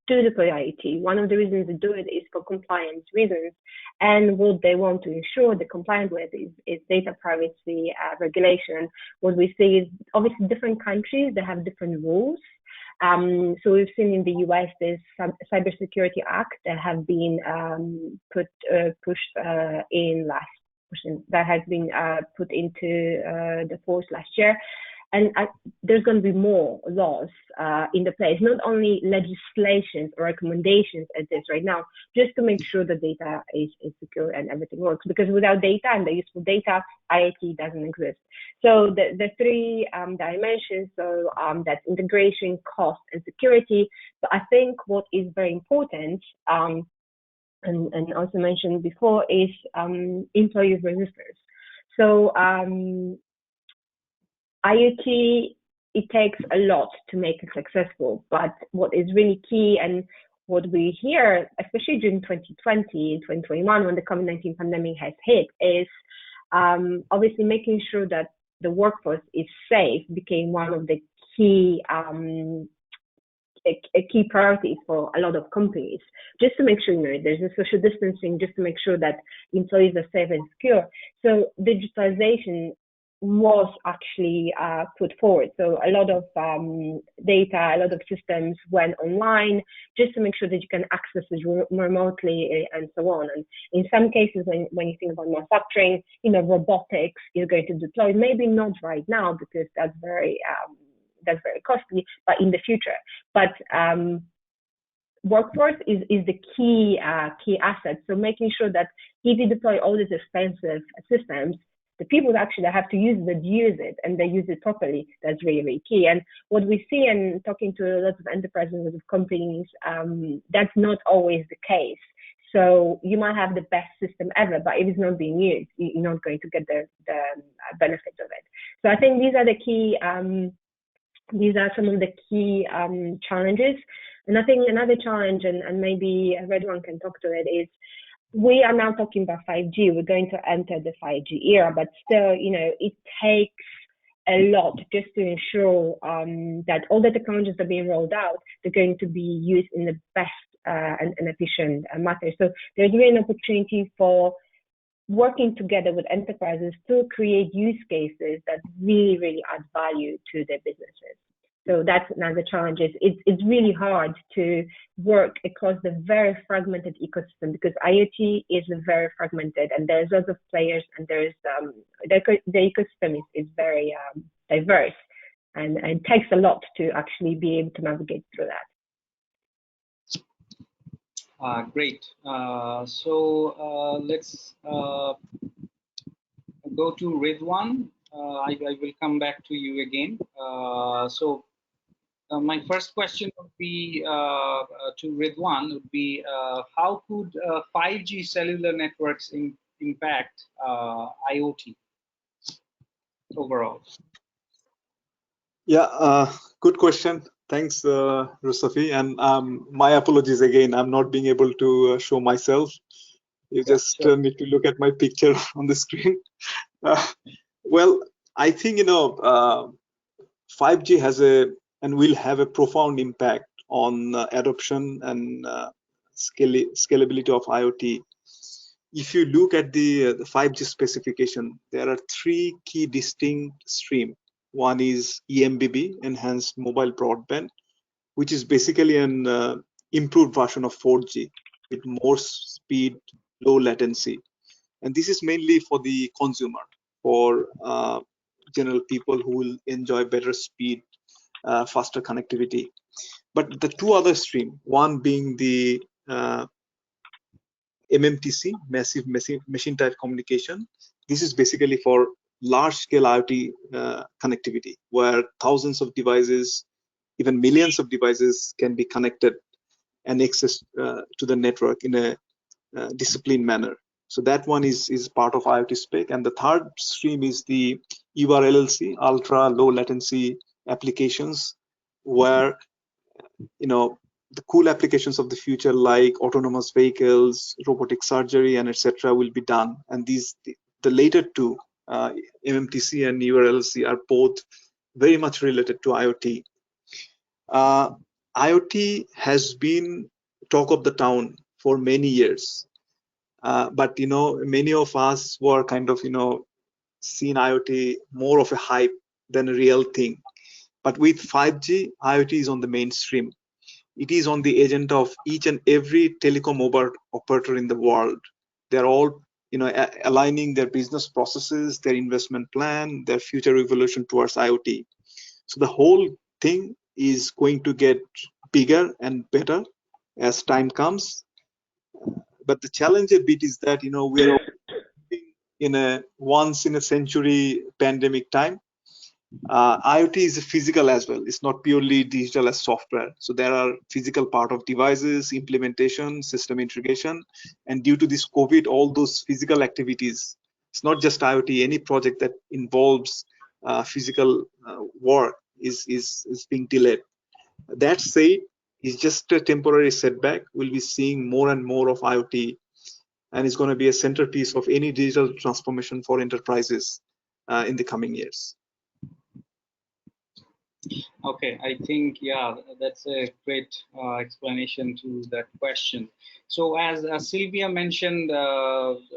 do deploy IoT, one of the reasons they do it is for compliance reasons. And what they want to ensure they're compliant with is data privacy regulation. What we see is obviously different countries, they have different rules. So we've seen in the US, there's some Cybersecurity Act that have been pushed into the force last year. And there's going to be more laws in the place, not only legislations or recommendations as this right now, just to make sure the data is secure and everything works. Because without data and the useful data, IoT doesn't exist. So the 3 dimensions, so that's integration, cost, and security. But I think what is very important, and also mentioned before, is employee resistance. So IoT, it takes a lot to make it successful, but what is really key and what we hear, especially during 2020 and 2021, when the COVID-19 pandemic has hit, is obviously making sure that the workforce is safe became one of the key a key priority for a lot of companies, just to make sure there's a social distancing, just to make sure that employees are safe and secure. So digitalization was actually put forward. So a lot of data, a lot of systems went online just to make sure that you can access it remotely and so on. And in some cases, when you think about manufacturing, robotics is going to deploy. Maybe not right now because that's very costly, but in the future. But workforce is the key asset. So making sure that if you deploy all these expensive systems, the people actually have to use it and they use it properly. That's really, really key. And what we see, and talking to a lot of enterprises and companies, that's not always the case. So you might have the best system ever, but if it's not being used, you're not going to get the benefits of it. So I think these are the key. These are some of the key challenges. And I think another challenge, and maybe Redwan can talk to it, is we are now talking about 5G. We're going to enter the 5G era, but still, it takes a lot just to ensure that all the technologies that are being rolled out, they're going to be used in the best and efficient manner. So there's really an opportunity for working together with enterprises to create use cases that really, really add value to their businesses. So that's another challenge. It's really hard to work across the very fragmented ecosystem because IoT is very fragmented and there's lots of players and there's the ecosystem is very diverse and it takes a lot to actually be able to navigate through that. Great. So let's go to Redwan. I will come back to you again. My first question would be to Redwan would be how could 5G cellular networks impact IoT overall? Yeah, good question. Thanks, Rusafi. And my apologies again. I'm not being able to show myself. You just need to look at my picture on the screen. Well, I think 5G has and will have a profound impact on adoption and scalability of IoT. If you look at the 5G specification, there are three key distinct streams. One is eMBB, Enhanced Mobile Broadband, which is basically an improved version of 4G with more speed, low latency. And this is mainly for the consumer, for general people who will enjoy better speed, faster connectivity. But the two other streams, one being the MMTC, Massive Machine Type Communication. This is basically for large-scale IoT connectivity, where thousands of devices, even millions of devices can be connected and access to the network in a disciplined manner. So that one is part of IoT spec. And the third stream is the URLLC, ultra low latency applications, where the cool applications of the future like autonomous vehicles, robotic surgery, and etc. will be done. And the later two, MMTC and URLLC, are both very much related to IoT. IoT has been talk of the town for many years. But many of us were kind of seen IoT more of a hype than a real thing. But with 5G, IoT is on the mainstream. It is on the agenda of each and every telecom operator in the world. They're all aligning their business processes, their investment plan, their future evolution towards IoT. So the whole thing is going to get bigger and better as time comes. But the challenge a bit is that we're in a once in a century pandemic time. IoT is physical as well. It's not purely digital as software. So there are physical part of devices, implementation, system integration, and due to this COVID, all those physical activities. It's not just IoT. Any project that involves physical work is being delayed. That said, it's just a temporary setback. We'll be seeing more and more of IoT, and it's going to be a centerpiece of any digital transformation for enterprises in the coming years. Okay, I think, yeah, that's a great explanation to that question. So as Sylvia mentioned,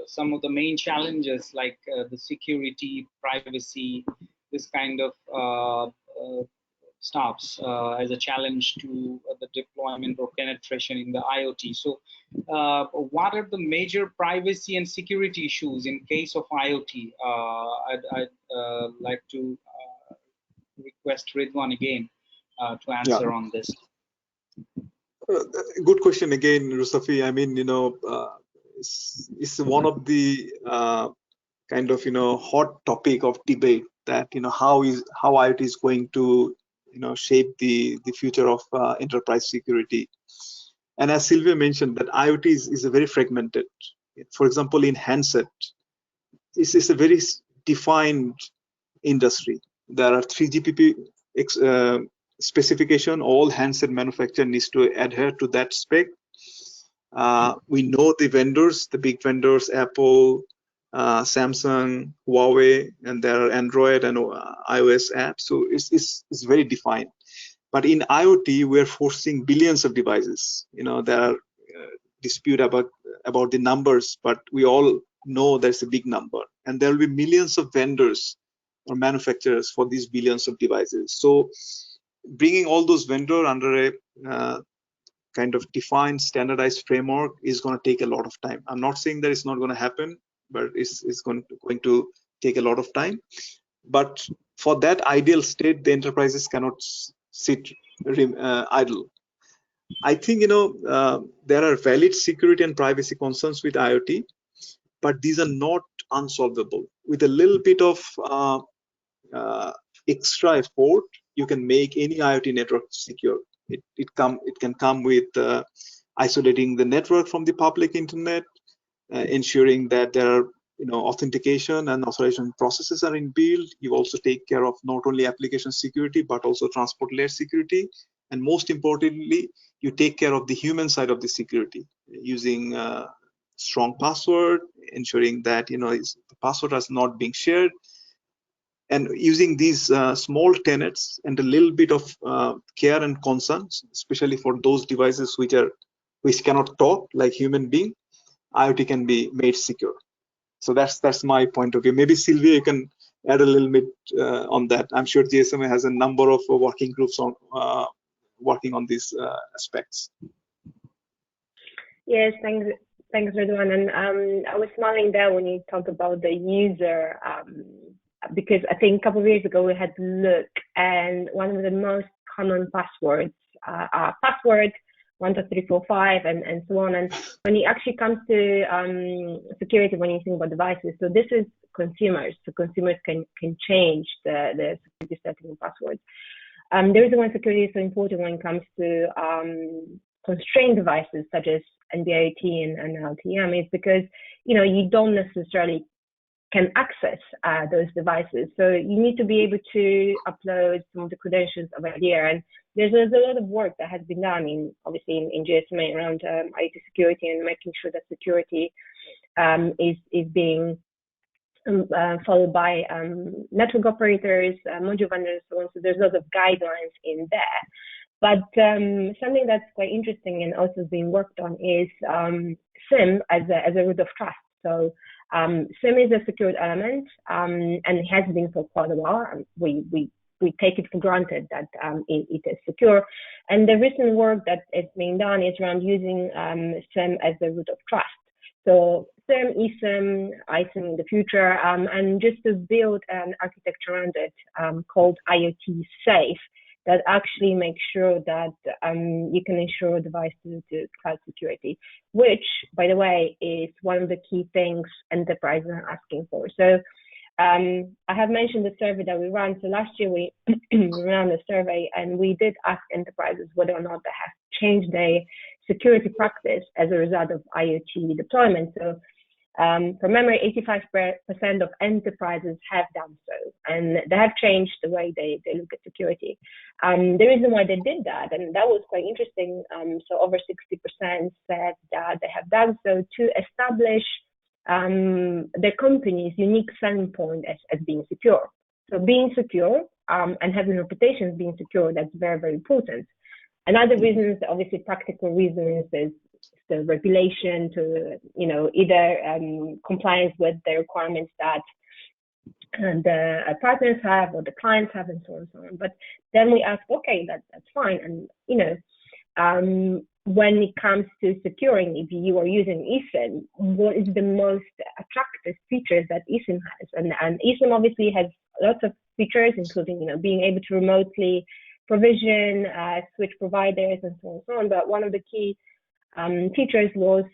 some of the main challenges like the security, privacy, this kind of stops as a challenge to the deployment or penetration in the IoT. So what are the major privacy and security issues in case of IoT? I'd like to request Ridwan again to Yeah, answer on this. good question again, Rusafi. I mean, it's one of the kind of hot topic of debate that how IoT is going to shape the future of enterprise security. And as Sylvia mentioned, that IoT is a very fragmented. For example, in handset, it's a very defined industry. There are 3GPP specification. All handset manufacturer needs to adhere to that spec. We know the vendors, the big vendors, Apple, Samsung, Huawei, and there are Android and iOS apps. So it's very defined. But in IoT, we're forcing billions of devices. There are dispute about the numbers, but we all know there's a big number, and there will be millions of vendors or manufacturers for these billions of devices. So bringing all those vendors under a kind of defined standardized framework is going to take a lot of time. I'm not saying that it's not going to happen, but it's going to take a lot of time. But for that ideal state, the enterprises cannot sit idle. I think there are valid security and privacy concerns with IoT, but these are not unsolvable. With a little bit of extra effort, you can make any IoT network secure. It can come with isolating the network from the public internet, ensuring that there are authentication and authorization processes are inbuilt. You also take care of not only application security but also transport layer security, and most importantly, you take care of the human side of the security using strong password, ensuring that the password is not being shared, and using these small tenets and a little bit of care and concern, especially for those devices which cannot talk like human being, IoT can be made secure. So that's my point of view. Maybe Sylvia, you can add a little bit on that. I'm sure GSMA has a number of working groups on working on these aspects. Yes, thanks, Ridwan. And I was smiling there when you talked about the user, because I think a couple of years ago we had to look, and one of the most common passwords are password 12345 and so on. And when it actually comes to security, when you think about devices, so this is consumers. So consumers can change the security setting and passwords. The reason why security is so important when it comes to constrained devices such as NB-IoT and LTM is because you don't necessarily can access those devices. So you need to be able to upload some of the credentials of IDEA. And there's a lot of work that has been done obviously in GSMA around IT security and making sure that security is being followed by network operators, module vendors, so on. So there's lots of guidelines in there. But something that's quite interesting and also being worked on is SIM as a root of trust. So SIM is a secured element, and it has been for quite a while. We take it for granted that it is secure. And the recent work that is being done is around using SIM as a root of trust. So SIM, eSIM, iSIM in the future, and just to build an architecture around it called IoT Safe that actually makes sure that you can ensure device to cloud security, which, by the way, is one of the key things enterprises are asking for. So I have mentioned the survey that we ran. So last year we ran a survey and we did ask enterprises whether or not they have changed their security practice as a result of IoT deployment. So from memory, 85% of enterprises have done so, and they have changed the way they look at security. The reason why they did that, and that was quite interesting, so over 60% said that they have done so to establish their company's unique selling point as being secure. So being secure and having reputations being secure, that's very, very important. Another reason is obviously practical reasons, is the regulation to, either compliance with the requirements that the partners have or the clients have, and so on and so on. But then we ask, okay, that's fine. And, when it comes to securing, if you are using eSIM, what is the most attractive features that eSIM has? And eSIM obviously has lots of features, including, being able to remotely provision, switch providers, and so on and so on. But one of the key features was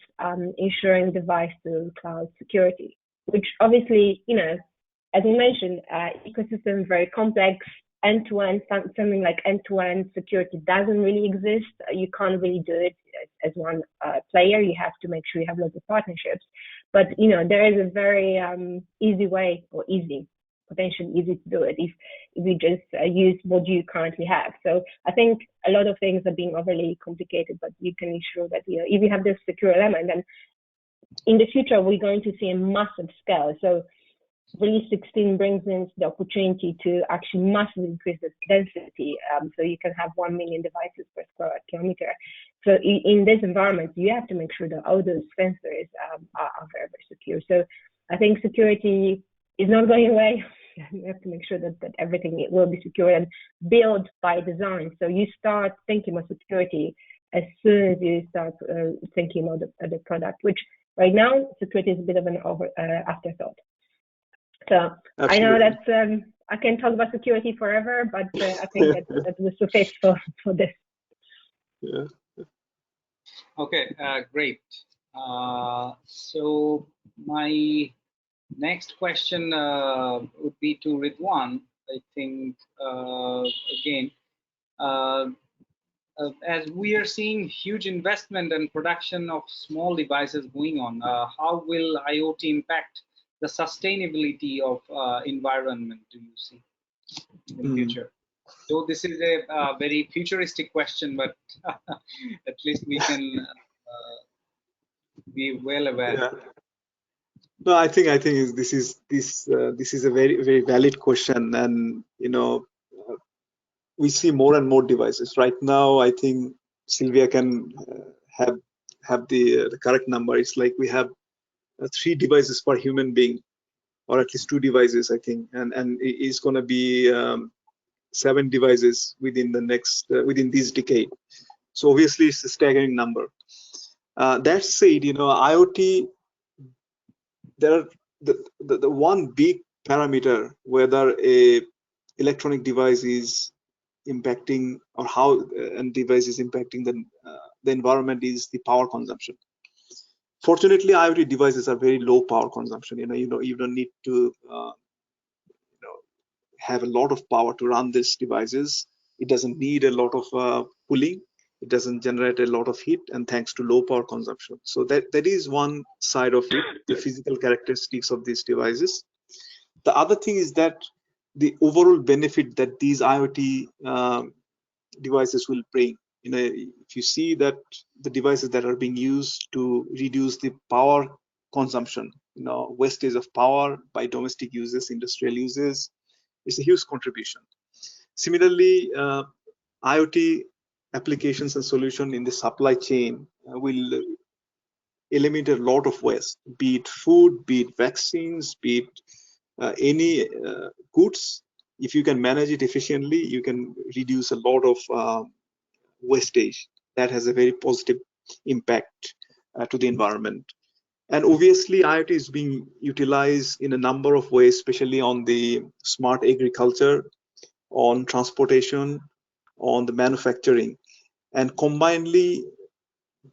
ensuring device to cloud security, which obviously, as we mentioned, ecosystem is very complex. End-to-end, something like end-to-end security doesn't really exist. You can't really do it as one player. You have to make sure you have lots of partnerships. But there is a very easy way, or potentially easy to do it if you just use what you currently have. So I think a lot of things are being overly complicated, but you can ensure that if you have this secure element, then in the future we're going to see a massive scale. So Release 16 brings in the opportunity to actually massively increase the density, so you can have 1 million devices per square kilometer. So in this environment, you have to make sure that all those sensors are very, very secure. So I think security is not going away. You have to make sure that everything will be secure and built by design. So you start thinking about security as soon as you start thinking about the product, which right now, security is a bit of an afterthought. So absolutely. I know that I can talk about security forever, but I think that was sufficient for this. Yeah. Okay, great. So my next question would be to Ridwan. I think again, as we are seeing huge investment and production of small devices going on, how will IoT impact the sustainability of environment, do you see in the future? So this is a very futuristic question, but at least we can be well aware. Yeah. No, I think this is a very, very valid question, and we see more and more devices right now. I think Sylvia can have the correct number. It's like we have 3 devices per human being, or at least 2 devices, I think, and it's going to be 7 devices within the next within this decade. So obviously it's a staggering number. That said, IoT, there are the one big parameter whether a electronic device is impacting, or how a device is impacting the environment, is the power consumption. Fortunately, IoT devices are very low power consumption. You don't need to have a lot of power to run these devices. It doesn't need a lot of cooling. It doesn't generate a lot of heat, and thanks to low power consumption. So that is one side of it, the physical characteristics of these devices. The other thing is that the overall benefit that these IoT devices will bring. If you see that the devices that are being used to reduce the power consumption, wastage of power by domestic users, industrial users, it's a huge contribution. Similarly, IoT applications and solution in the supply chain will eliminate a lot of waste, be it food, be it vaccines, be it any goods. If you can manage it efficiently, you can reduce a lot of wastage. That has a very positive impact to the environment. And obviously, IoT is being utilized in a number of ways, especially on the smart agriculture, on transportation, on the manufacturing. And combinedly,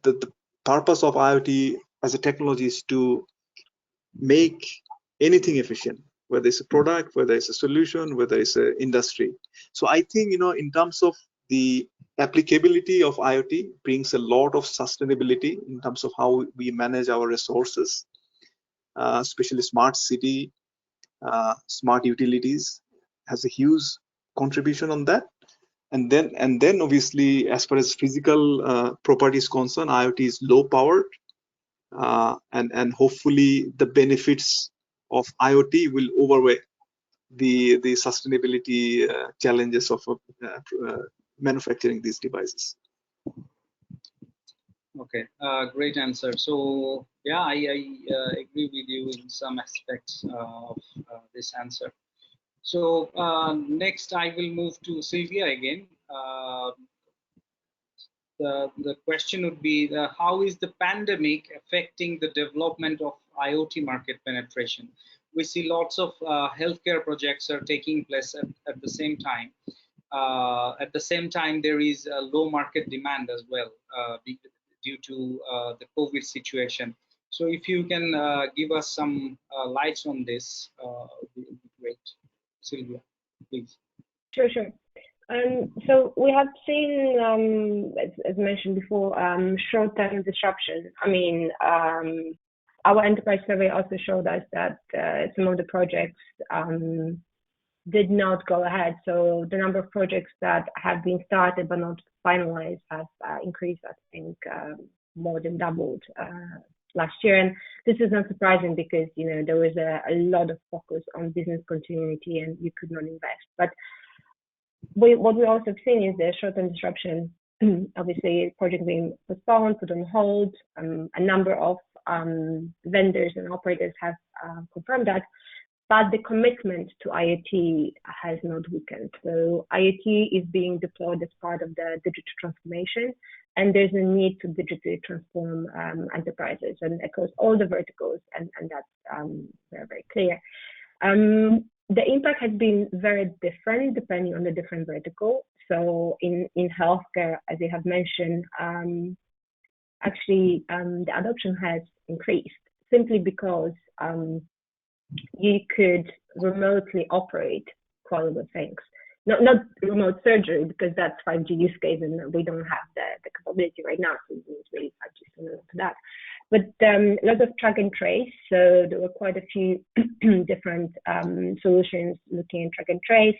the purpose of IoT as a technology is to make anything efficient, whether it's a product, whether it's a solution, whether it's an industry. So I think, in terms of the applicability of IoT, brings a lot of sustainability in terms of how we manage our resources, especially smart city, smart utilities has a huge contribution on that. And then obviously, as far as physical properties concerned, IoT is low powered, and hopefully the benefits of IoT will overweigh the sustainability challenges of manufacturing these devices. Okay, great answer. So yeah, I agree with you in some aspects of this answer. So next I will move to Sylvia again. The question would be, how is the pandemic affecting the development of IoT market penetration? We see lots of healthcare projects are taking place at the same time. At the same time, there is a low market demand as well due to the COVID situation. So if you can give us some lights on this, it would be great. Sylvia, please. Sure, sure. So we have seen, as mentioned before, short-term disruption. I mean, our enterprise survey also showed us that some of the projects did not go ahead. So the number of projects that have been started but not finalized have increased, I think, more than doubled last year. And this is not surprising because, you know, there was a lot of focus on business continuity and you could not invest. But what we also have seen is the short-term disruption, obviously projects being postponed, put on hold. A number of vendors and operators have confirmed that, but the commitment to IoT has not weakened. So IoT is being deployed as part of the digital transformation, and there's a need to digitally transform enterprises and across all the verticals, and that's very, very clear. The impact has been very different depending on the different vertical. So in healthcare, as you have mentioned, actually the adoption has increased simply because you could remotely operate quite a lot of things. Not remote surgery, because that's 5G use case and we don't have the capability right now, so it's really 5G similar to that. But lots of track and trace, so there were quite a few different solutions looking at track and trace.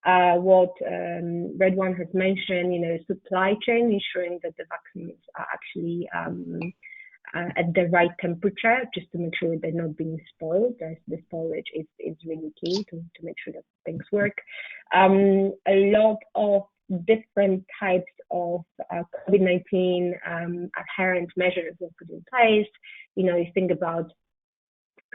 What Redouane has mentioned, you know, supply chain, ensuring that the vaccines are actually at the right temperature, just to make sure they're not being spoiled. The spoilage is really key to make sure that things work. A lot of different types of COVID-19 adherent measures were put in place. You know, you think about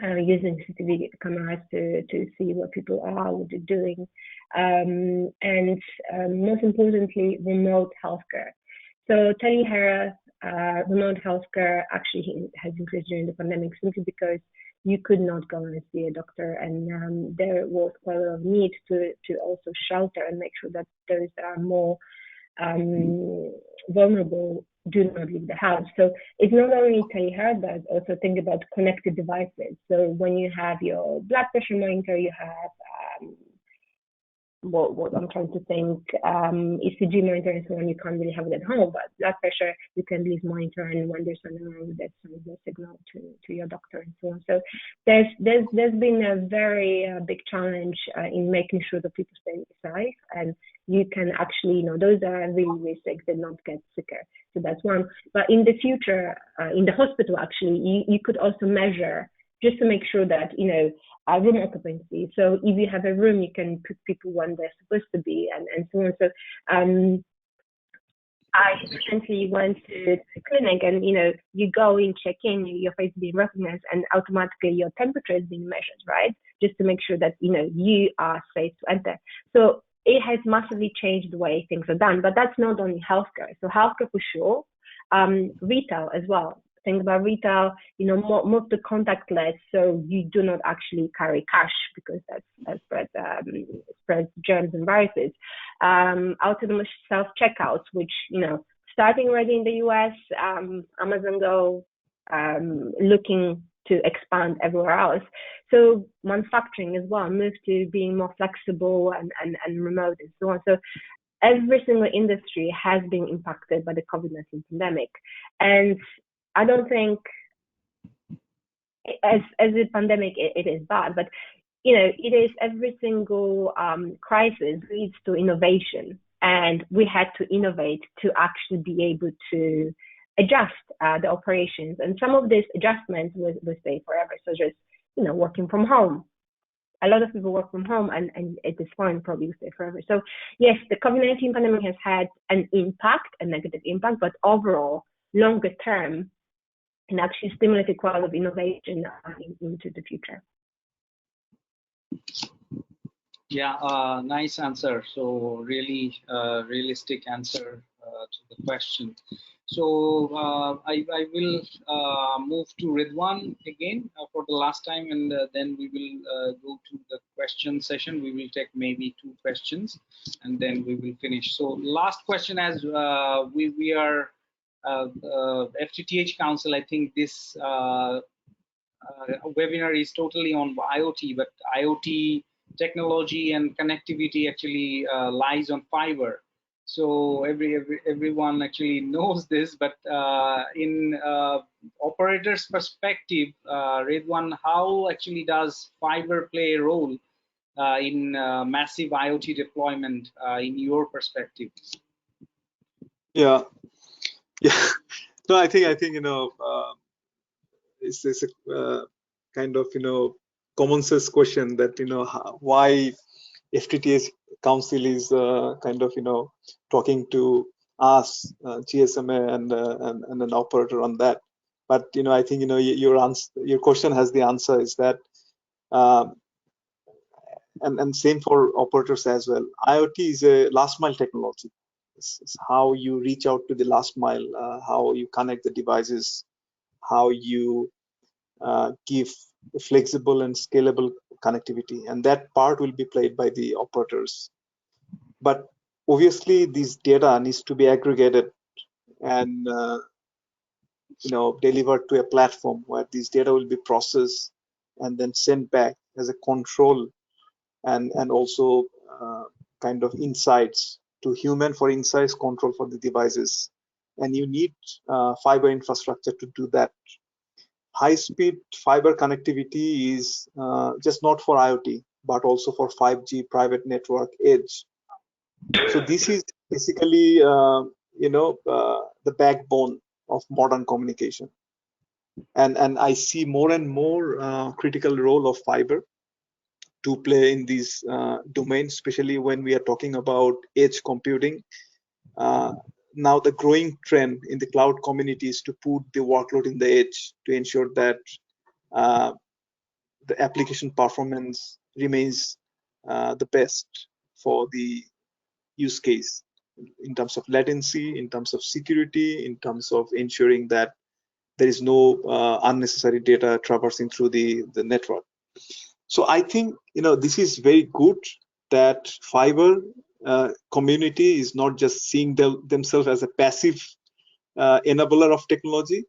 using CCTV cameras to see where people are, what they're doing, and most importantly, remote healthcare. So telehealth, remote healthcare actually has increased during the pandemic simply because you could not go and see a doctor, and there was quite a lot of need to also shelter and make sure that those that are more vulnerable do not leave the house. So it's not only telehealth, but also think about connected devices. So when you have your blood pressure monitor, you have what I'm trying to think, ECG monitor and so on, you can't really have it at home, but blood pressure, you can leave monitor, and when there's something wrong, there's some signal to your doctor and so on. So there's been a very big challenge in making sure that people stay safe, and you can actually, you know, those that are really, really sick, they not get sicker. So that's one. But in the future, in the hospital, actually, you could also measure just to make sure that, you know, room occupancy. So if you have a room, you can put people when they're supposed to be, and so on. So I recently went to the clinic, and, you know, you go in, check in, your face is being recognized, and automatically your temperature is being measured, right? Just to make sure that, you know, you are safe to enter. So it has massively changed the way things are done, but that's not only healthcare. So healthcare for sure, retail as well. Think about retail, you know, most of contactless, so you do not actually carry cash because that spreads germs and viruses. Autonomous self-checkouts, which, you know, starting already in the US, Amazon Go, looking to expand everywhere else. So manufacturing as well moves to being more flexible and remote and so on. So every single industry has been impacted by the COVID-19 pandemic. And I don't think as a pandemic it is bad, but, you know, it is every single crisis leads to innovation, and we had to innovate to actually be able to adjust the operations. And some of these adjustments will stay forever, such as, you know, working from home. a lot of people work from home, and at this point probably will stay forever. So yes, the COVID-19 pandemic has had an impact, a negative impact, but overall, longer term, can actually stimulate quite a lot of innovation into the future. Yeah, nice answer. So really realistic answer to the question. So I will move to Ridwan again for the last time, and then we will go to the question session. We will take maybe 2 questions, and then we will finish. So last question, as we are FTTH Council, I think this webinar is totally on IoT, but IoT technology and connectivity actually lies on fiber. So everyone actually knows this, but in operator's perspective, Ridwan, how actually does fiber play a role in massive IoT deployment in your perspective? Yeah. No, I think it's a kind of common sense question that why FTTH Council is kind of talking to us, GSMA and an operator on that. But I think your question has the answer, is that and same for operators as well. IoT is a last mile technology. It's how you reach out to the last mile, how you connect the devices, how you give flexible and scalable connectivity, and that part will be played by the operators. But obviously this data needs to be aggregated and delivered to a platform where this data will be processed and then sent back as a control and also kind of insights to human for insights, control for the devices. And you need fiber infrastructure to do that. High-speed fiber connectivity is just not for IoT, but also for 5G, private network, edge. So this is basically, the backbone of modern communication. And I see more and more critical role of fiber to play in these domains, especially when we are talking about edge computing. Now the growing trend in the cloud community is to put the workload in the edge to ensure that the application performance remains the best for the use case in terms of latency, in terms of security, in terms of ensuring that there is no unnecessary data traversing through the network. So I think this is very good that fiber community is not just seeing themselves as a passive enabler of technology.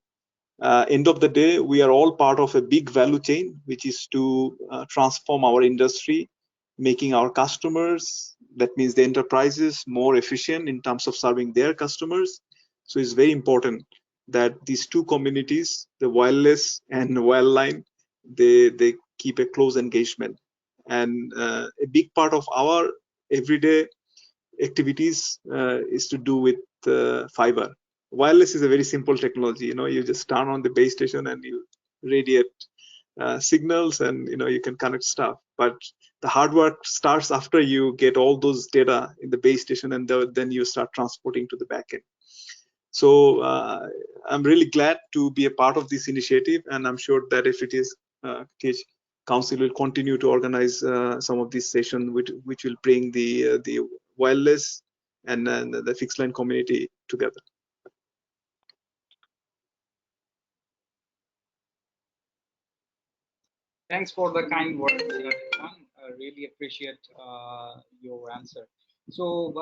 End of the day, we are all part of a big value chain, which is to transform our industry, making our customers, that means the enterprises, more efficient in terms of serving their customers. So it's very important that these two communities, the wireless and wireline, they keep a close engagement. And a big part of our everyday activities is to do with fiber. Wireless is a very simple technology. You just turn on the base station and you radiate signals, and you can connect stuff. But the hard work starts after you get all those data in the base station, and then you start transporting to the backend. So I'm really glad to be a part of this initiative, and I'm sure that if it is FTTH Council will continue to organize some of these sessions, which will bring the wireless and the fixed line community together. Thanks for the kind words, I really appreciate your answer. So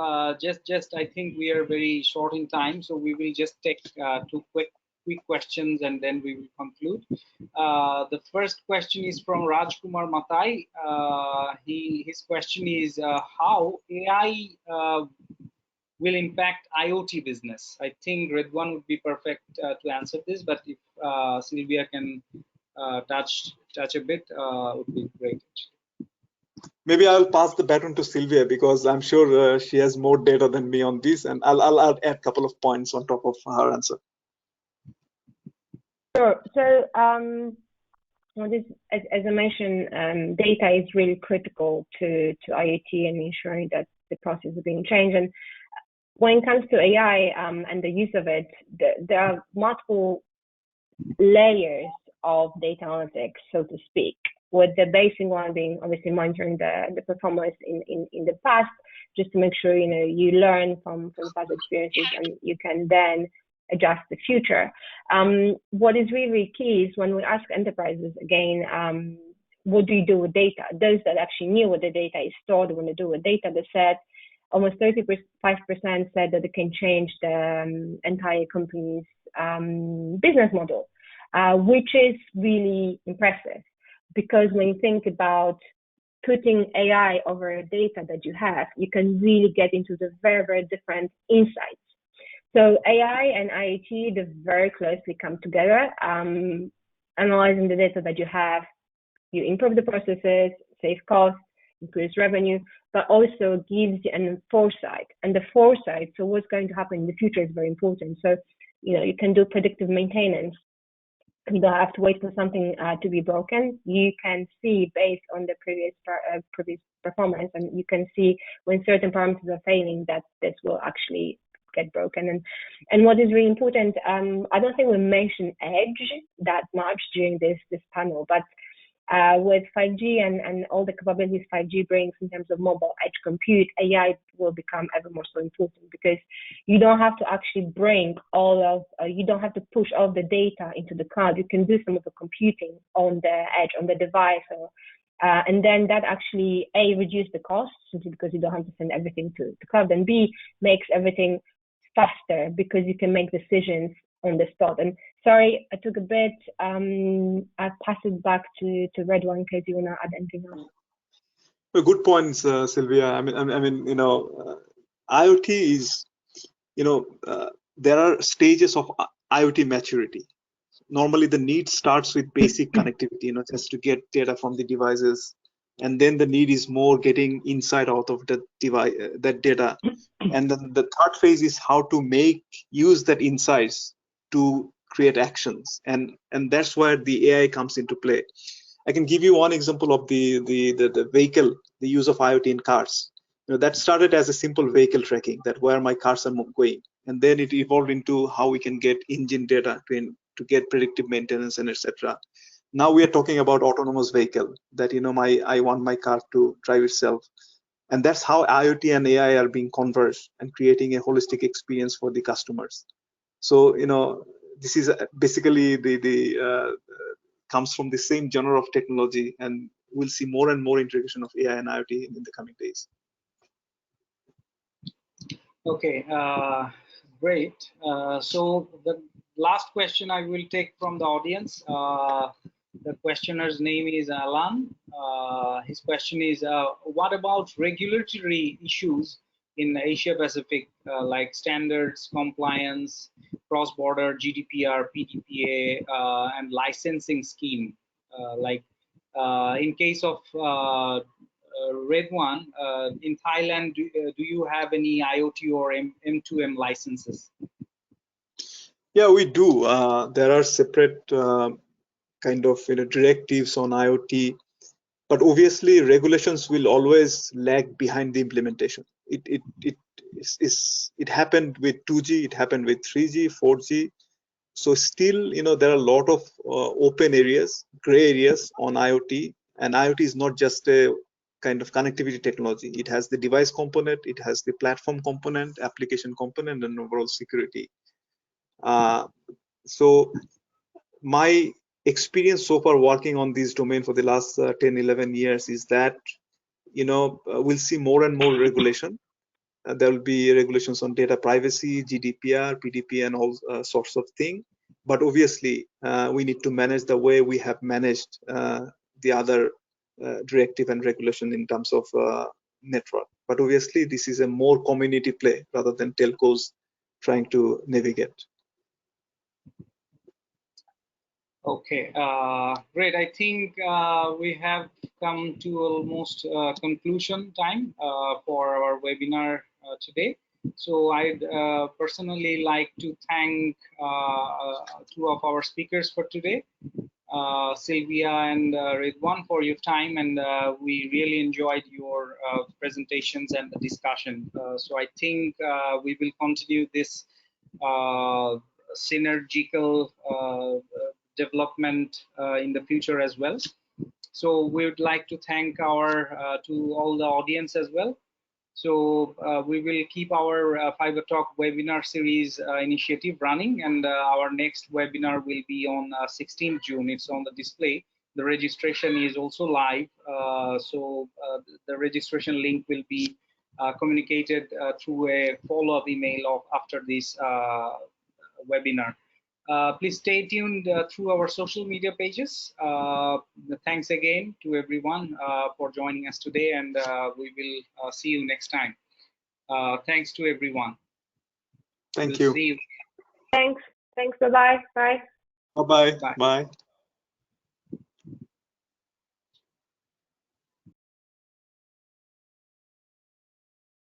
just I think we are very short in time, so we will just take 2 quick questions and then we will conclude. The first question is from Rajkumar Matai. His question is how AI will impact IoT business. I think Ridwan would be perfect to answer this, but if Sylvia can touch a bit, would be great. Maybe I'll pass the baton to Sylvia, because I'm sure she has more data than me on this, and I'll add a couple of points on top of her answer. Sure. So Well, this, as I mentioned, data is really critical to IoT and ensuring that the process is being changed. And when it comes to AI and the use of it, there are multiple layers of data analytics, so to speak, with the basic one being obviously monitoring the performance in the past, just to make sure you learn from past experiences and you can then adjust the future. What is really key is when we ask enterprises again, what do you do with data? Those that actually knew what the data is stored, when they do with data, they said almost 35% said that they can change the entire company's business model, which is really impressive. Because when you think about putting AI over data that you have, you can really get into the very, very different insights. So AI and IoT, they very closely come together. Analyzing the data that you have, you improve the processes, save costs, increase revenue, but also gives you an foresight. And the foresight, so what's going to happen in the future, is very important. So, you can do predictive maintenance. You don't have to wait for something to be broken. You can see based on the previous performance, and you can see when certain parameters are failing that this will actually get broken. And what is really important, I don't think we mentioned edge that much during this panel, but with 5G and all the capabilities 5G brings in terms of mobile edge compute, AI will become ever more so important, because you don't have to actually bring you don't have to push all the data into the cloud. You can do some of the computing on the edge, on the device, and then that actually reduce the costs, simply because you don't have to send everything to the cloud, and B, makes everything faster because you can make decisions on the spot. And sorry, I took a bit. I'll pass it back to Redwan in case you want to add anything else. Well, good points, Sylvia. I mean, IoT is, there are stages of IoT maturity. Normally, the need starts with basic connectivity, just to get data from the devices, and then the need is more getting insight out of that device, that data, and then the third phase is how to use that insights to create actions, and that's where the AI comes into play. I can give you one example of the vehicle, the use of IoT in cars. That started as a simple vehicle tracking, that where my cars are going, and then it evolved into how we can get engine data to get predictive maintenance and etc. Now we are talking about autonomous vehicle, that I want my car to drive itself, and that's how IoT and AI are being converged and creating a holistic experience for the customers. So this is basically the comes from the same genre of technology, and we'll see more and more integration of AI and IoT in the coming days. Okay, great. So the last question I will take from the audience. The questioner's name is Alan. His question is, what about regulatory issues in Asia Pacific, like standards, compliance, cross-border GDPR, PDPA, and licensing scheme? In case of Redwan, in Thailand, do you have any IoT or M2M licenses? Yeah, we do. There are separate kind of directives on IoT, but obviously regulations will always lag behind the implementation. It happened with 2G, it happened with 3G, 4G. So still, there are a lot of open areas, gray areas on IoT, and IoT is not just a kind of connectivity technology. It has the device component, it has the platform component, application component, and overall security. So my experience so far working on this domain for the last 10-11 years is that we'll see more and more regulation. There will be regulations on data privacy, GDPR, PDPA, and all sorts of things. But obviously, we need to manage the way we have managed the other directive and regulation in terms of network. But obviously, this is a more community play rather than telcos trying to navigate. Okay, great. I think we have come to almost conclusion time for our webinar today. So I'd personally like to thank two of our speakers for today. Sylvia and Ridwan for your time, and we really enjoyed your presentations and the discussion. So I think we will continue this synergical development in the future as well. So we would like to thank our to all the audience as well. So we will keep our Fiber Talk webinar series initiative running, and our next webinar will be on 16th June. It's on the display. The registration is also live, so the registration link will be communicated through a follow-up email after this webinar. Please stay tuned through our social media pages. Thanks again to everyone for joining us today, and we will see you next time. Thanks to everyone. Thank We'll you. see you. Thanks. Bye-bye. Bye. Bye-bye. Bye. Bye.